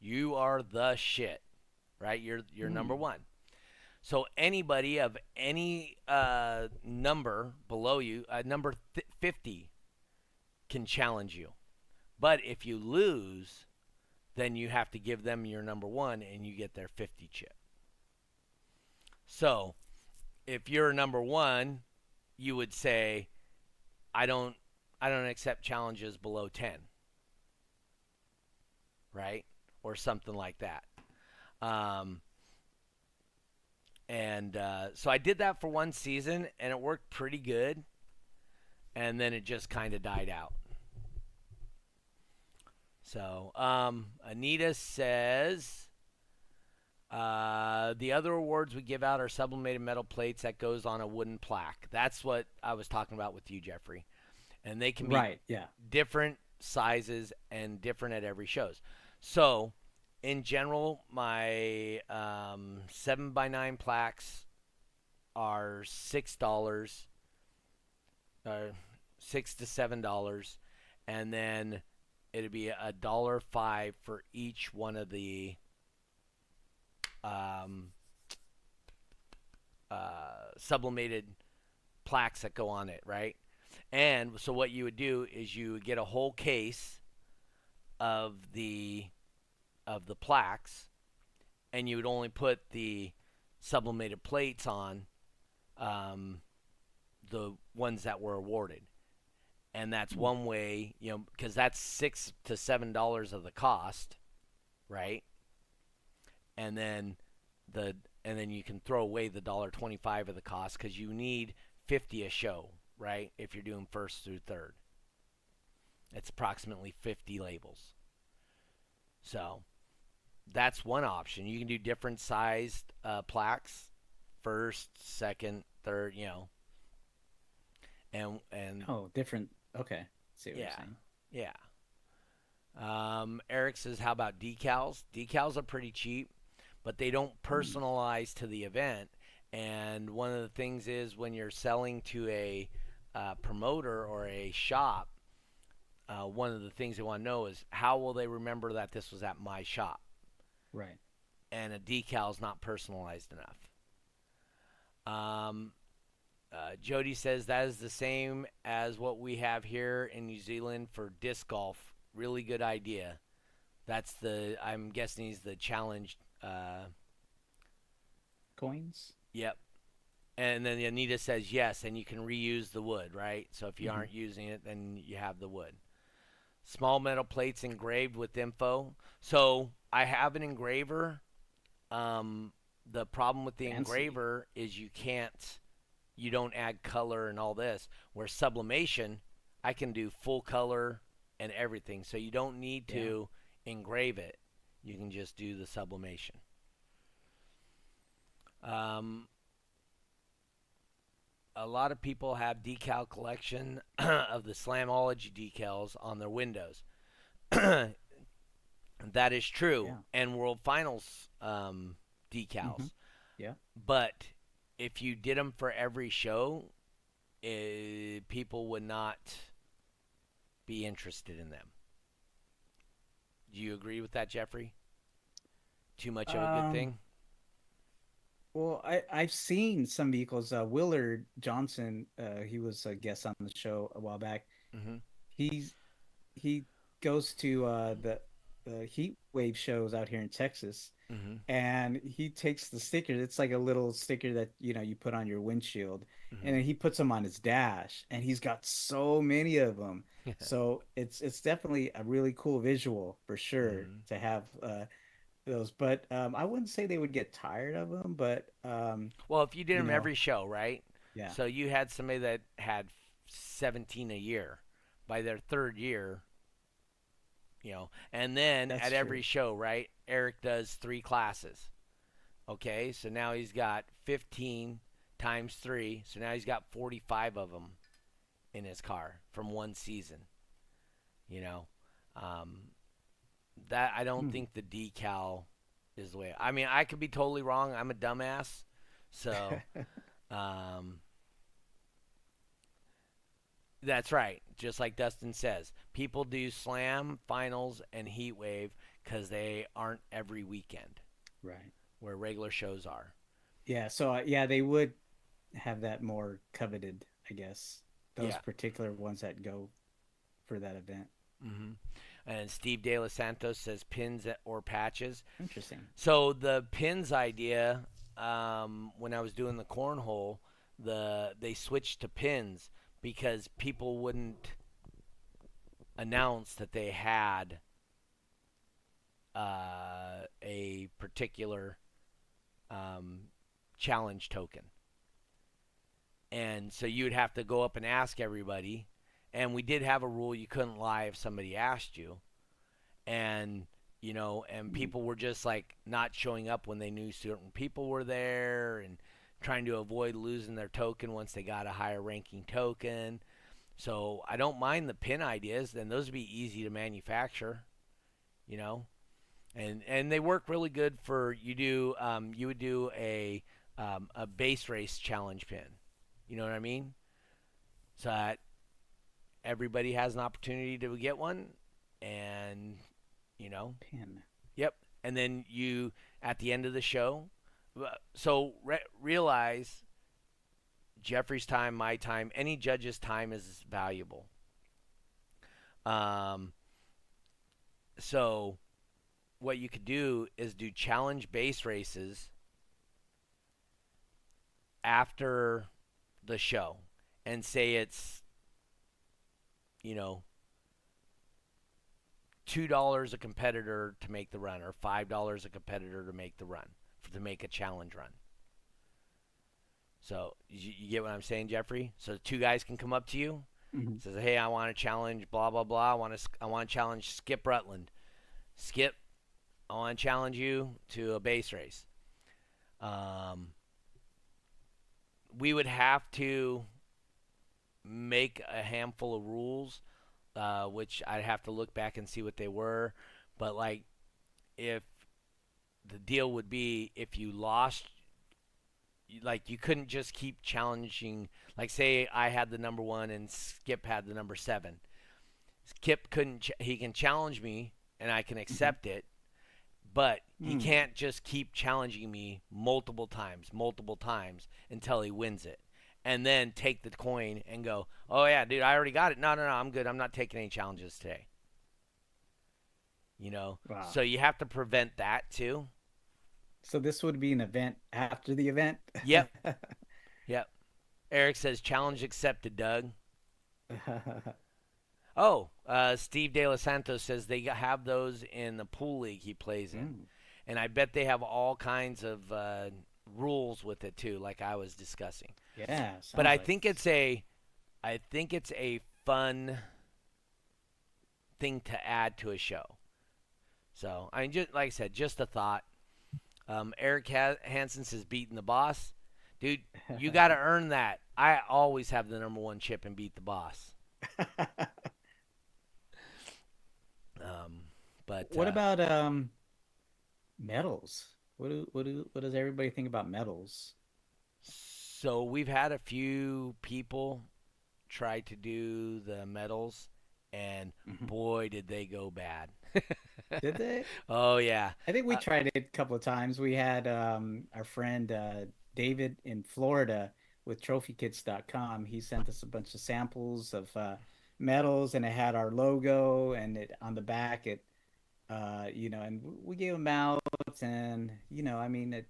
Speaker 2: you are the shit, right? You're number
Speaker 3: Hmm.
Speaker 2: 1. So anybody of any number below you, number 50, can challenge you. But if you lose, then you have to give them your number 1 and you get their 50 chip. So if you're number 1, you would say, I don't accept challenges below 10, right? Or something like that. Um, and so I did that for one season, and it worked pretty good. And then it just kind of died out. So Anita says The other awards we give out are sublimated metal plates that goes on a wooden plaque. That's what I was talking about with you, Jeffrey. And they can be
Speaker 3: Right. Yeah.
Speaker 2: different sizes and different at every shows. So, in general, my 7x9 plaques are $6, uh, $6 to $7, and then it'd be $1.05 for each one of the um, sublimated plaques that go on it, right? And so what you would do is you would get a whole case of the plaques, and you would only put the sublimated plates on the ones that were awarded. And that's one way, because that's $6 to $7 of the cost, right? And then you can throw away the $1.25 of the cost because you need 50 a show, right? If you're doing first through third, it's approximately 50 labels. So that's one option. You can do different sized plaques, first, second, third, and
Speaker 3: different. Okay. See what you're
Speaker 2: yeah,
Speaker 3: saying.
Speaker 2: yeah. Eric says, how about decals? Decals are pretty cheap, but they don't personalize to the event. And one of the things is when you're selling to a promoter or a shop, one of the things they want to know is how will they remember that this was at my shop?
Speaker 3: Right.
Speaker 2: And a decal is not personalized enough. Jody says that is the same as what we have here in New Zealand for disc golf. Really good idea. I'm guessing he's the challenge.
Speaker 3: Coins.
Speaker 2: Yep. And then Anita says yes, and you can reuse the wood, right? So if you aren't using it, then you have the wood. Small metal plates engraved with info. So I have an engraver. The problem with the
Speaker 3: Fancy.
Speaker 2: engraver is you don't add color and all this. Where sublimation, I can do full color and everything. So you don't need to engrave it. You can just do the sublimation. A lot of people have decal collection of the Slamology decals on their windows. That is true.
Speaker 3: Yeah.
Speaker 2: And World Finals decals.
Speaker 3: Yeah.
Speaker 2: But if you did them for every show, people would not be interested in them. Do you agree with that, Jeffrey? Too much of a good thing?
Speaker 3: Well, I've seen some vehicles. Willard Johnson, he was a guest on the show a while back.
Speaker 2: Mm-hmm.
Speaker 3: He goes to the heat wave shows out here in Texas,
Speaker 2: Mm-hmm.
Speaker 3: and he takes the sticker. It's like a little sticker that you put on your windshield,
Speaker 2: Mm-hmm.
Speaker 3: and then he puts them on his dash, and he's got so many of them. So it's definitely a really cool visual for sure to have those. But I wouldn't say they would get tired of them. But
Speaker 2: well, if you did them every show, right?
Speaker 3: Yeah.
Speaker 2: So you had somebody that had 17 a year. By their third year, and then
Speaker 3: That's
Speaker 2: at every
Speaker 3: true.
Speaker 2: show, right? Eric does 3 classes. Okay, so now he's got 15 times 3. So now he's got 45 of them in his car from one season. That I don't think the decal is the way. I mean, I could be totally wrong. I'm a dumbass. So, that's right. Just like Dustin says, people do slam, finals, and heat wave because they aren't every weekend.
Speaker 3: Right.
Speaker 2: Where regular shows are.
Speaker 3: Yeah. So they would have that more coveted, I guess. Those particular ones that go for that event.
Speaker 2: Mm-hmm. And Steve De Los Santos says pins or patches.
Speaker 3: Interesting.
Speaker 2: So the pins idea, when I was doing the cornhole, they switched to pins because people wouldn't announce that they had a particular challenge token. And so you'd have to go up and ask everybody. And we did have a rule you couldn't lie if somebody asked you. And, and
Speaker 3: Mm.
Speaker 2: people were just like not showing up when they knew certain people were there and trying to avoid losing their token once they got a higher ranking token. So I don't mind the pin ideas, and those would be easy to manufacture, you know, and they work really good for you would do a base race challenge pin, you know what I mean? So that everybody has an opportunity to get one, and you know,
Speaker 3: Pin.
Speaker 2: yep. And then you at the end of the show, so realize Jeffrey's time, my time, any judge's time is valuable. Um, so what you could do is do challenge base races after the show, and say it's you know $2 a competitor to make the run, or $5 a competitor to make the run, to make a challenge run. So you get what I'm saying, Jeffrey? So two guys can come up to you,
Speaker 3: Mhm.
Speaker 2: says, "Hey, I want to challenge blah blah blah. I want to challenge Skip Rutland. Skip, I want to challenge you to a base race." Um, we would have to make a handful of rules, which I'd have to look back and see what they were. But like, if the deal would be if you lost, like you couldn't just keep challenging. Like, say I had the number one and Skip had the number seven. Skip couldn't. He can challenge me and I can
Speaker 3: Mhm.
Speaker 2: accept it, but he
Speaker 3: Mm.
Speaker 2: can't just keep challenging me multiple times until he wins it. And then take the coin and go, "Oh yeah, dude, I already got it. No, I'm good. I'm not taking any challenges today."
Speaker 3: Wow.
Speaker 2: So you have to prevent that too.
Speaker 3: So this would be an event after the event.
Speaker 2: Yep. Yep. Eric says challenge accepted, Doug. Oh, Steve De Los Santos says they have those in the pool league he plays in,
Speaker 3: Mm.
Speaker 2: and I bet they have all kinds of rules with it too, like I was discussing.
Speaker 3: Yeah,
Speaker 2: But
Speaker 3: sounds like it's
Speaker 2: I think it's a fun thing to add to a show. So I mean, just like I said, just a thought. Eric Hansen says beating the boss, dude. You got to earn that. I always have the number one chip and beat the boss. Um, but
Speaker 3: What about medals? What does everybody think about medals?
Speaker 2: so we've had a few people try to do the medals, and
Speaker 3: Mhm.
Speaker 2: boy, did they go bad.
Speaker 3: Did they?
Speaker 2: Oh yeah.
Speaker 3: I think we
Speaker 2: Uh,
Speaker 3: tried it a couple of times. We had our friend David in Florida with trophykids.com. He sent us a bunch of samples of medals, and it had our logo, and it on the back it and we gave them out, and I mean, it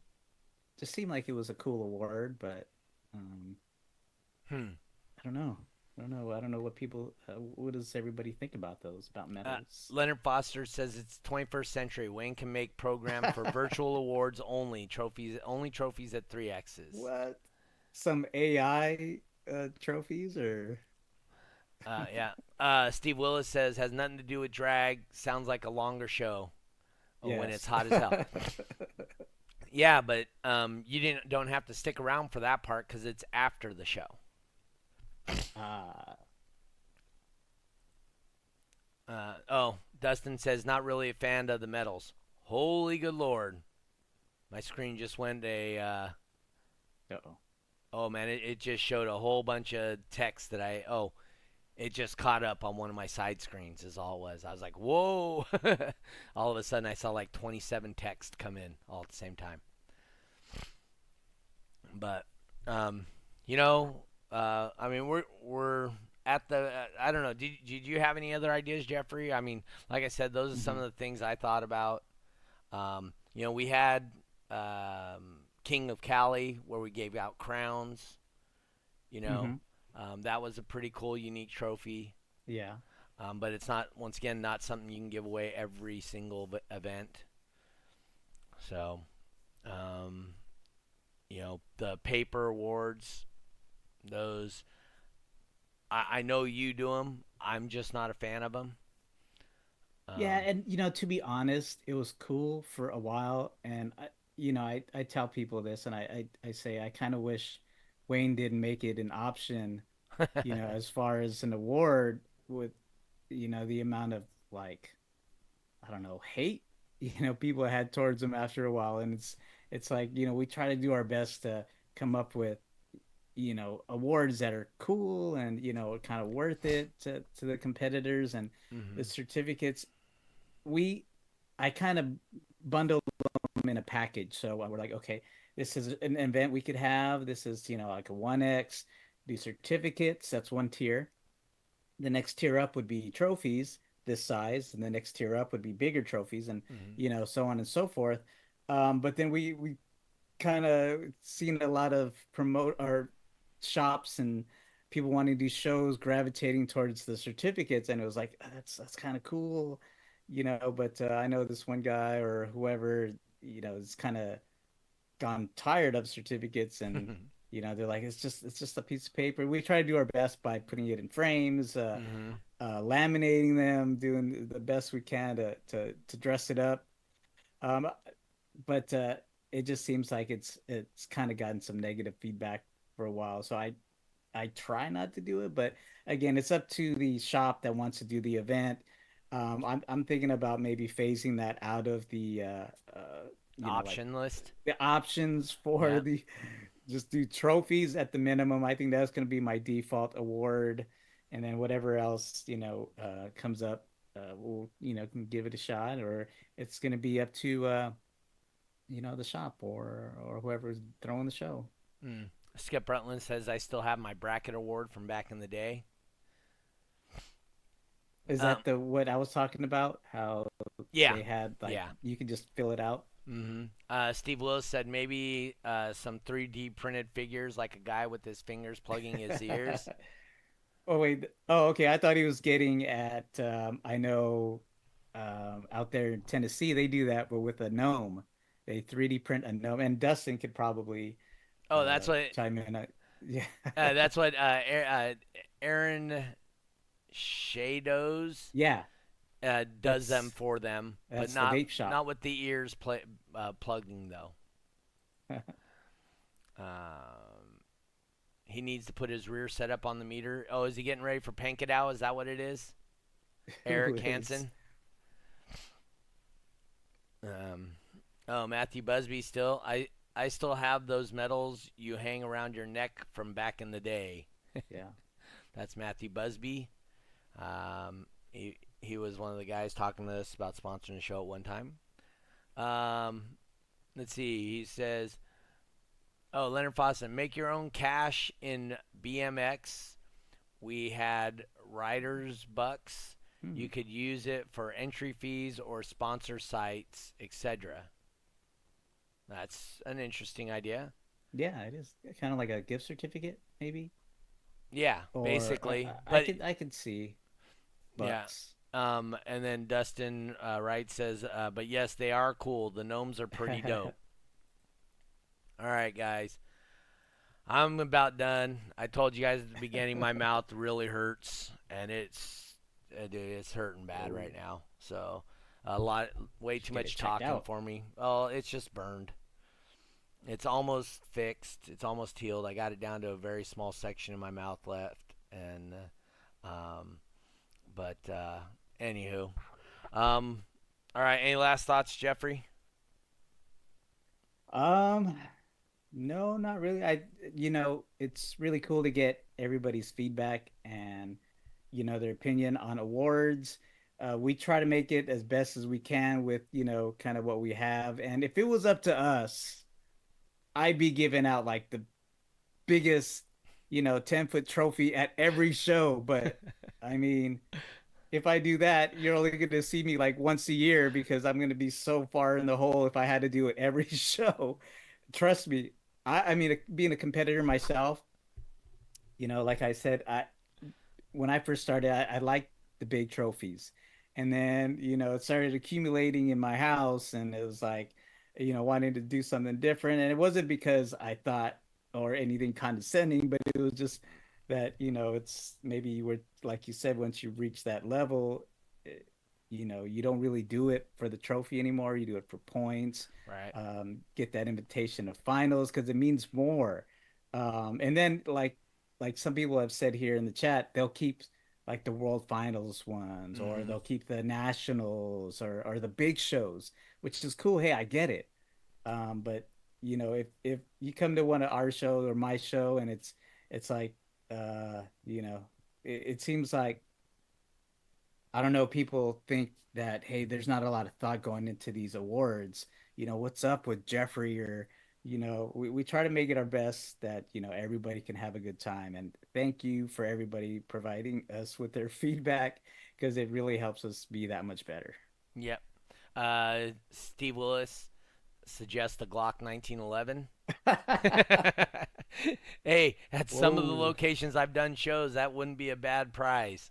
Speaker 3: just seemed like it was a cool award, but um
Speaker 2: hmm.
Speaker 3: I don't know. I don't know what people what does everybody think about those, about
Speaker 2: Uh,
Speaker 3: medals?
Speaker 2: Leonard Foster says it's 21st century. Wayne can make program for virtual awards only. Trophies at 3X's.
Speaker 3: What? Some AI trophies or
Speaker 2: Yeah. Steve Willis says has nothing to do with drag. Sounds like a longer show when it's
Speaker 3: yes.
Speaker 2: hot as hell. Yeah, but you don't have to stick around for that part because it's after the show.
Speaker 3: Ah,
Speaker 2: Dustin says not really a fan of the medals. Holy good lord, my screen just went
Speaker 3: uh-oh.
Speaker 2: oh man, it just showed a whole bunch of text that it just caught up on one of my side screens is all it was. I was like, whoa. All of a sudden I saw like 27 text come in all at the same time. But um, I mean, we're at the. I don't know. Did you have any other ideas, Jeffrey? I mean, like I said, those are some
Speaker 3: Hmm.
Speaker 2: of the things I thought about. We had King of Cali where we gave out crowns. You know,
Speaker 3: Hmm.
Speaker 2: that was a pretty cool, unique trophy.
Speaker 3: Yeah.
Speaker 2: But it's not, once again, not something you can give away every single event. So, um, the paper awards, those I know you do them. I'm just not a fan of them.
Speaker 3: Yeah,
Speaker 2: Um,
Speaker 3: and to be honest, it was cool for a while, and I tell people this, and I say I kind of wish Wayne didn't make it an option, as far as an award with, the amount of like, I don't know, hate, people had towards him after a while, and it's like, we try to do our best to come up with, awards that are cool and, kind of worth it to the competitors and the
Speaker 2: mhm,
Speaker 3: certificates we I kind of bundled them in a package. So we're like, okay, this is an event we could have. This is, like a 1X, do certificates. That's one tier. The next tier up would be trophies this size, and the next tier up would be bigger trophies, and
Speaker 2: mhm,
Speaker 3: so on and so forth. But then we kind of seen a lot of promote or shops and people wanting to do shows gravitating towards the certificates, and it was like, that's kind of cool, but I know this one guy or whoever, is kind of gone tired of certificates, and
Speaker 2: mhm,
Speaker 3: they're like, it's just a piece of paper. We try to do our best by putting it in frames,
Speaker 2: mhm.
Speaker 3: laminating them, doing the best we can to dress it up. um, but it just seems like it's kind of gotten some negative feedback for a while. So I try not to do it, but again, it's up to the shop that wants to do the event. I'm thinking about maybe phasing that out of the like
Speaker 2: Option list.
Speaker 3: the options for
Speaker 2: Yeah.
Speaker 3: the just do trophies at the minimum. I think that's going to be my default award, and then whatever else comes up, we'll can give it a shot, or it's going to be up to the shop or whoever's throwing the show.
Speaker 2: Mm. Skip Brutland says I still have my bracket award from back in the day.
Speaker 3: Is
Speaker 2: Um,
Speaker 3: that the what I was talking about? How
Speaker 2: yeah,
Speaker 3: they had like
Speaker 2: yeah.
Speaker 3: you can just fill it out?
Speaker 2: Steve Willis said maybe some 3D printed figures, like a guy with his fingers plugging his ears.
Speaker 3: Oh wait. Oh, okay. I thought he was getting at I know out there in Tennessee they do that, but with a gnome. They 3D print a gnome, and Dustin could probably
Speaker 2: Oh, that's what.
Speaker 3: chime in. Yeah.
Speaker 2: That's what Aaron Shadows
Speaker 3: Yeah,
Speaker 2: does them
Speaker 3: that's
Speaker 2: for them, but
Speaker 3: that's the
Speaker 2: not
Speaker 3: vape shop.
Speaker 2: not with the ears plugging though. Um, he needs to put his rear setup on the meter. Oh, is he getting ready for Pankadao? Is that what it is?
Speaker 3: Who
Speaker 2: Eric
Speaker 3: is?
Speaker 2: Hansen. Um, oh, Matthew Busby still. I still have those medals you hang around your neck from back in the day.
Speaker 3: Yeah.
Speaker 2: That's Matthew Busby. He was one of the guys talking to us about sponsoring the show at one time. Um, let's see. He says, "Oh, Leonard Fawson, make your own cash in BMX. We had riders bucks.
Speaker 3: Hmm.
Speaker 2: You could use it for entry fees or sponsor sites, etc." That's an interesting idea.
Speaker 3: Yeah, it is kind of like a gift certificate, maybe,
Speaker 2: Yeah,
Speaker 3: or
Speaker 2: basically.
Speaker 3: I
Speaker 2: But
Speaker 3: could see
Speaker 2: yeah.
Speaker 3: bucks.
Speaker 2: And then Dustin Wright says, but yes, they are cool. The gnomes are pretty dope. All right, guys. I'm about done. I told you guys at the beginning my mouth really hurts, and it's hurting bad
Speaker 3: Oh,
Speaker 2: right now. So a lot, way
Speaker 3: should
Speaker 2: too
Speaker 3: get it
Speaker 2: much
Speaker 3: checked
Speaker 2: talking
Speaker 3: out.
Speaker 2: for me. Oh, it's just burned. It's almost fixed. It's almost healed. I got it down to a very small section in my mouth left, and um, but anywho, um, all right. Any last thoughts, Jeffrey?
Speaker 3: Um, no, not really. It's really cool to get everybody's feedback and, their opinion on awards. We try to make it as best as we can with, kind of what we have. And if it was up to us, I'd be giving out like the biggest, 10-foot trophy at every show. But I mean, if I do that, you're only going to see me like once a year because I'm going to be so far in the hole if I had to do it every show. Trust me. I mean, being a competitor myself, like I said, when I first started, I liked the big trophies. And then, it started accumulating in my house, and it was like, wanting to do something different. And it wasn't because I thought or anything condescending, but it was just that, it's maybe you were, like you said, once you reach that level, eh, you don't really do it for the trophy anymore. You do it for points,
Speaker 2: Right.
Speaker 3: get that invitation to finals because it means more. And then like some people have said here in the chat, they'll keep like the World Finals ones, or
Speaker 2: Hmm.
Speaker 3: they'll keep the nationals or the big shows, which is cool. Hey, I get it. But if you come to one of our shows or my show and it's like it seems like I don't know, people think that, hey, there's not a lot of thought going into these awards. What's up with Jeffrey? Or, we try to make it our best that, everybody can have a good time. And thank you for everybody providing us with their feedback because it really helps us be that much better.
Speaker 2: Yep. Steve Willis suggests the Glock 1911. Hey, at some of the
Speaker 3: Whoa.
Speaker 2: locations I've done shows, that wouldn't be a bad prize.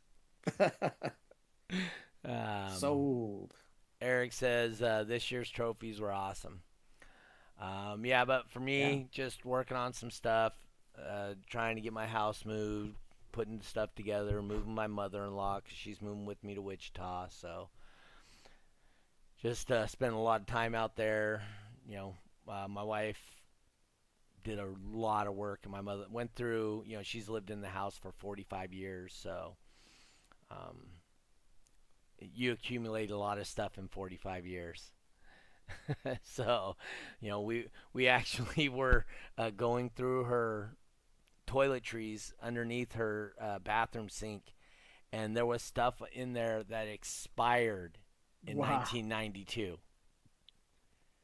Speaker 2: Um,
Speaker 3: Sold.
Speaker 2: Eric says this year's trophies were awesome. Yeah, but for
Speaker 3: Yeah.
Speaker 2: me, just working on some stuff, trying to get my house moved, putting stuff together, moving my mother-in-law because she's moving with me to Wichita. So just spending a lot of time out there. You know, my wife did a lot of work, and my mother went through. She's lived in the house for 45 years, so um, you accumulate a lot of stuff in 45 years. So, we actually were going through her toiletries underneath her bathroom sink, and there was stuff in there that expired in
Speaker 3: Wow.
Speaker 2: 1992.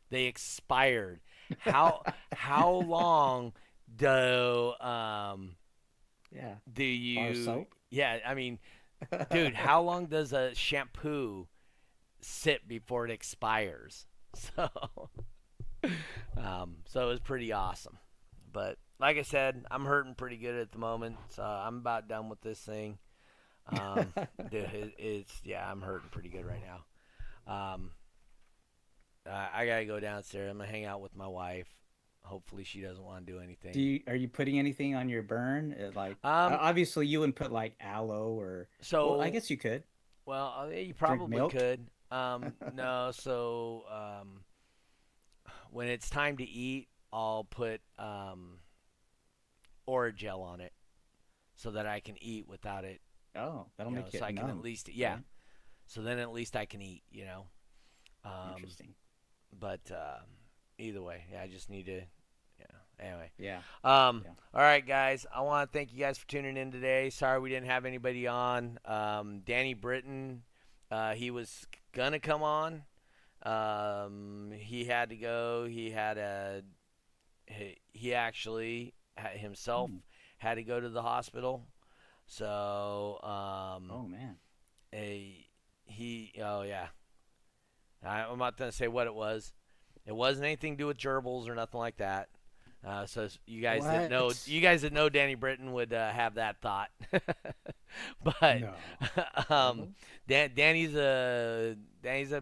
Speaker 2: They expired. How long do
Speaker 3: Yeah.
Speaker 2: do
Speaker 3: Bar
Speaker 2: you?
Speaker 3: soap.
Speaker 2: Yeah, I mean, dude, how long does a shampoo sit before it expires? So, so it was pretty awesome. But like I said, I'm hurting pretty good at the moment. So I'm about done with this thing. Um, dude, it's yeah, I'm hurting pretty good right now. I gotta go downstairs. I'm gonna hang out with my wife. Hopefully, she doesn't want to do anything.
Speaker 3: Are you putting anything on your burn? Like,
Speaker 2: Um,
Speaker 3: obviously you wouldn't put like aloe or, well, I
Speaker 2: so
Speaker 3: guess you could
Speaker 2: well, you
Speaker 3: drink
Speaker 2: probably
Speaker 3: milk.
Speaker 2: could. No, so when it's time to eat, I'll put Oragel on it so that I can eat without it.
Speaker 3: Oh, that'll make
Speaker 2: So
Speaker 3: it
Speaker 2: I can at
Speaker 3: numb,
Speaker 2: least yeah.
Speaker 3: right?
Speaker 2: So then at least I can eat. Um,
Speaker 3: Interesting.
Speaker 2: but either way, yeah, I just need to. Yeah. Anyway.
Speaker 3: Yeah. Yeah.
Speaker 2: All right, guys. I want to thank you guys for tuning in today. Sorry we didn't have anybody on. Danny Britton, he was gonna come on. He had to go. He actually himself
Speaker 3: Hmm.
Speaker 2: had to go to the hospital. So
Speaker 3: Oh man.
Speaker 2: oh yeah. I'm not gonna say what it was. It wasn't anything to do with gerbils or nothing like that. So
Speaker 3: What?
Speaker 2: you guys that know Danny Britton would have that thought. But
Speaker 3: No.
Speaker 2: um,
Speaker 3: No.
Speaker 2: Danny's a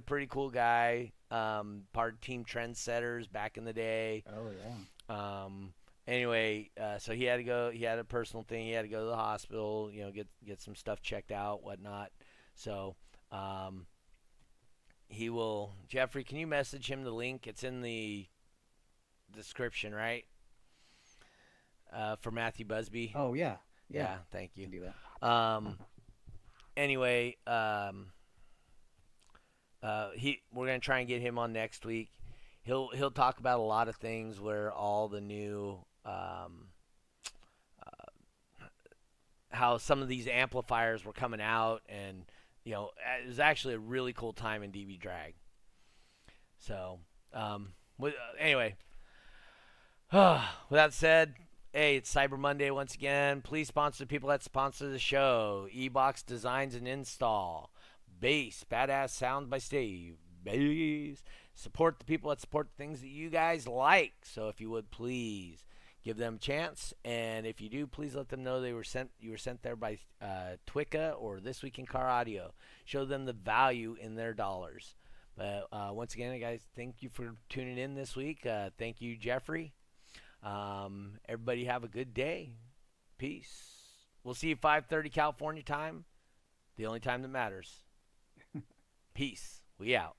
Speaker 2: pretty cool guy. Part of Team Trendsetters back in the day.
Speaker 3: Oh yeah.
Speaker 2: Um, anyway, so he had to go. He had a personal thing. He had to go to the hospital. Get some stuff checked out, whatnot. So um, he will. Jeffrey, can you message him the link? It's in the description, right? For Matthew Busby.
Speaker 3: Oh yeah. Yeah.
Speaker 2: Yeah, thank you.
Speaker 3: Can do that.
Speaker 2: Um, anyway, we're gonna try and get him on next week. He'll talk about a lot of things where all the new how some of these amplifiers were coming out, and it was actually a really cool time in DB Drag. So anyway, with that said, hey, it's Cyber Monday once again. Please sponsor the people that sponsor the show. E-Box Designs and Install. Bass, Badass Sound by Steve. Bass. Support the people that support the things that you guys like. So if you would please give them a chance, and if you do, please let them know you were sent there by T.W.I.C.A or This Week in Car Audio. Show them the value in their dollars. But once again, guys, thank you for tuning in this week. Thank you, Jeffrey. Everybody have a good day. Peace. We'll see you 5:30 California time. The only time that matters. Peace. We out.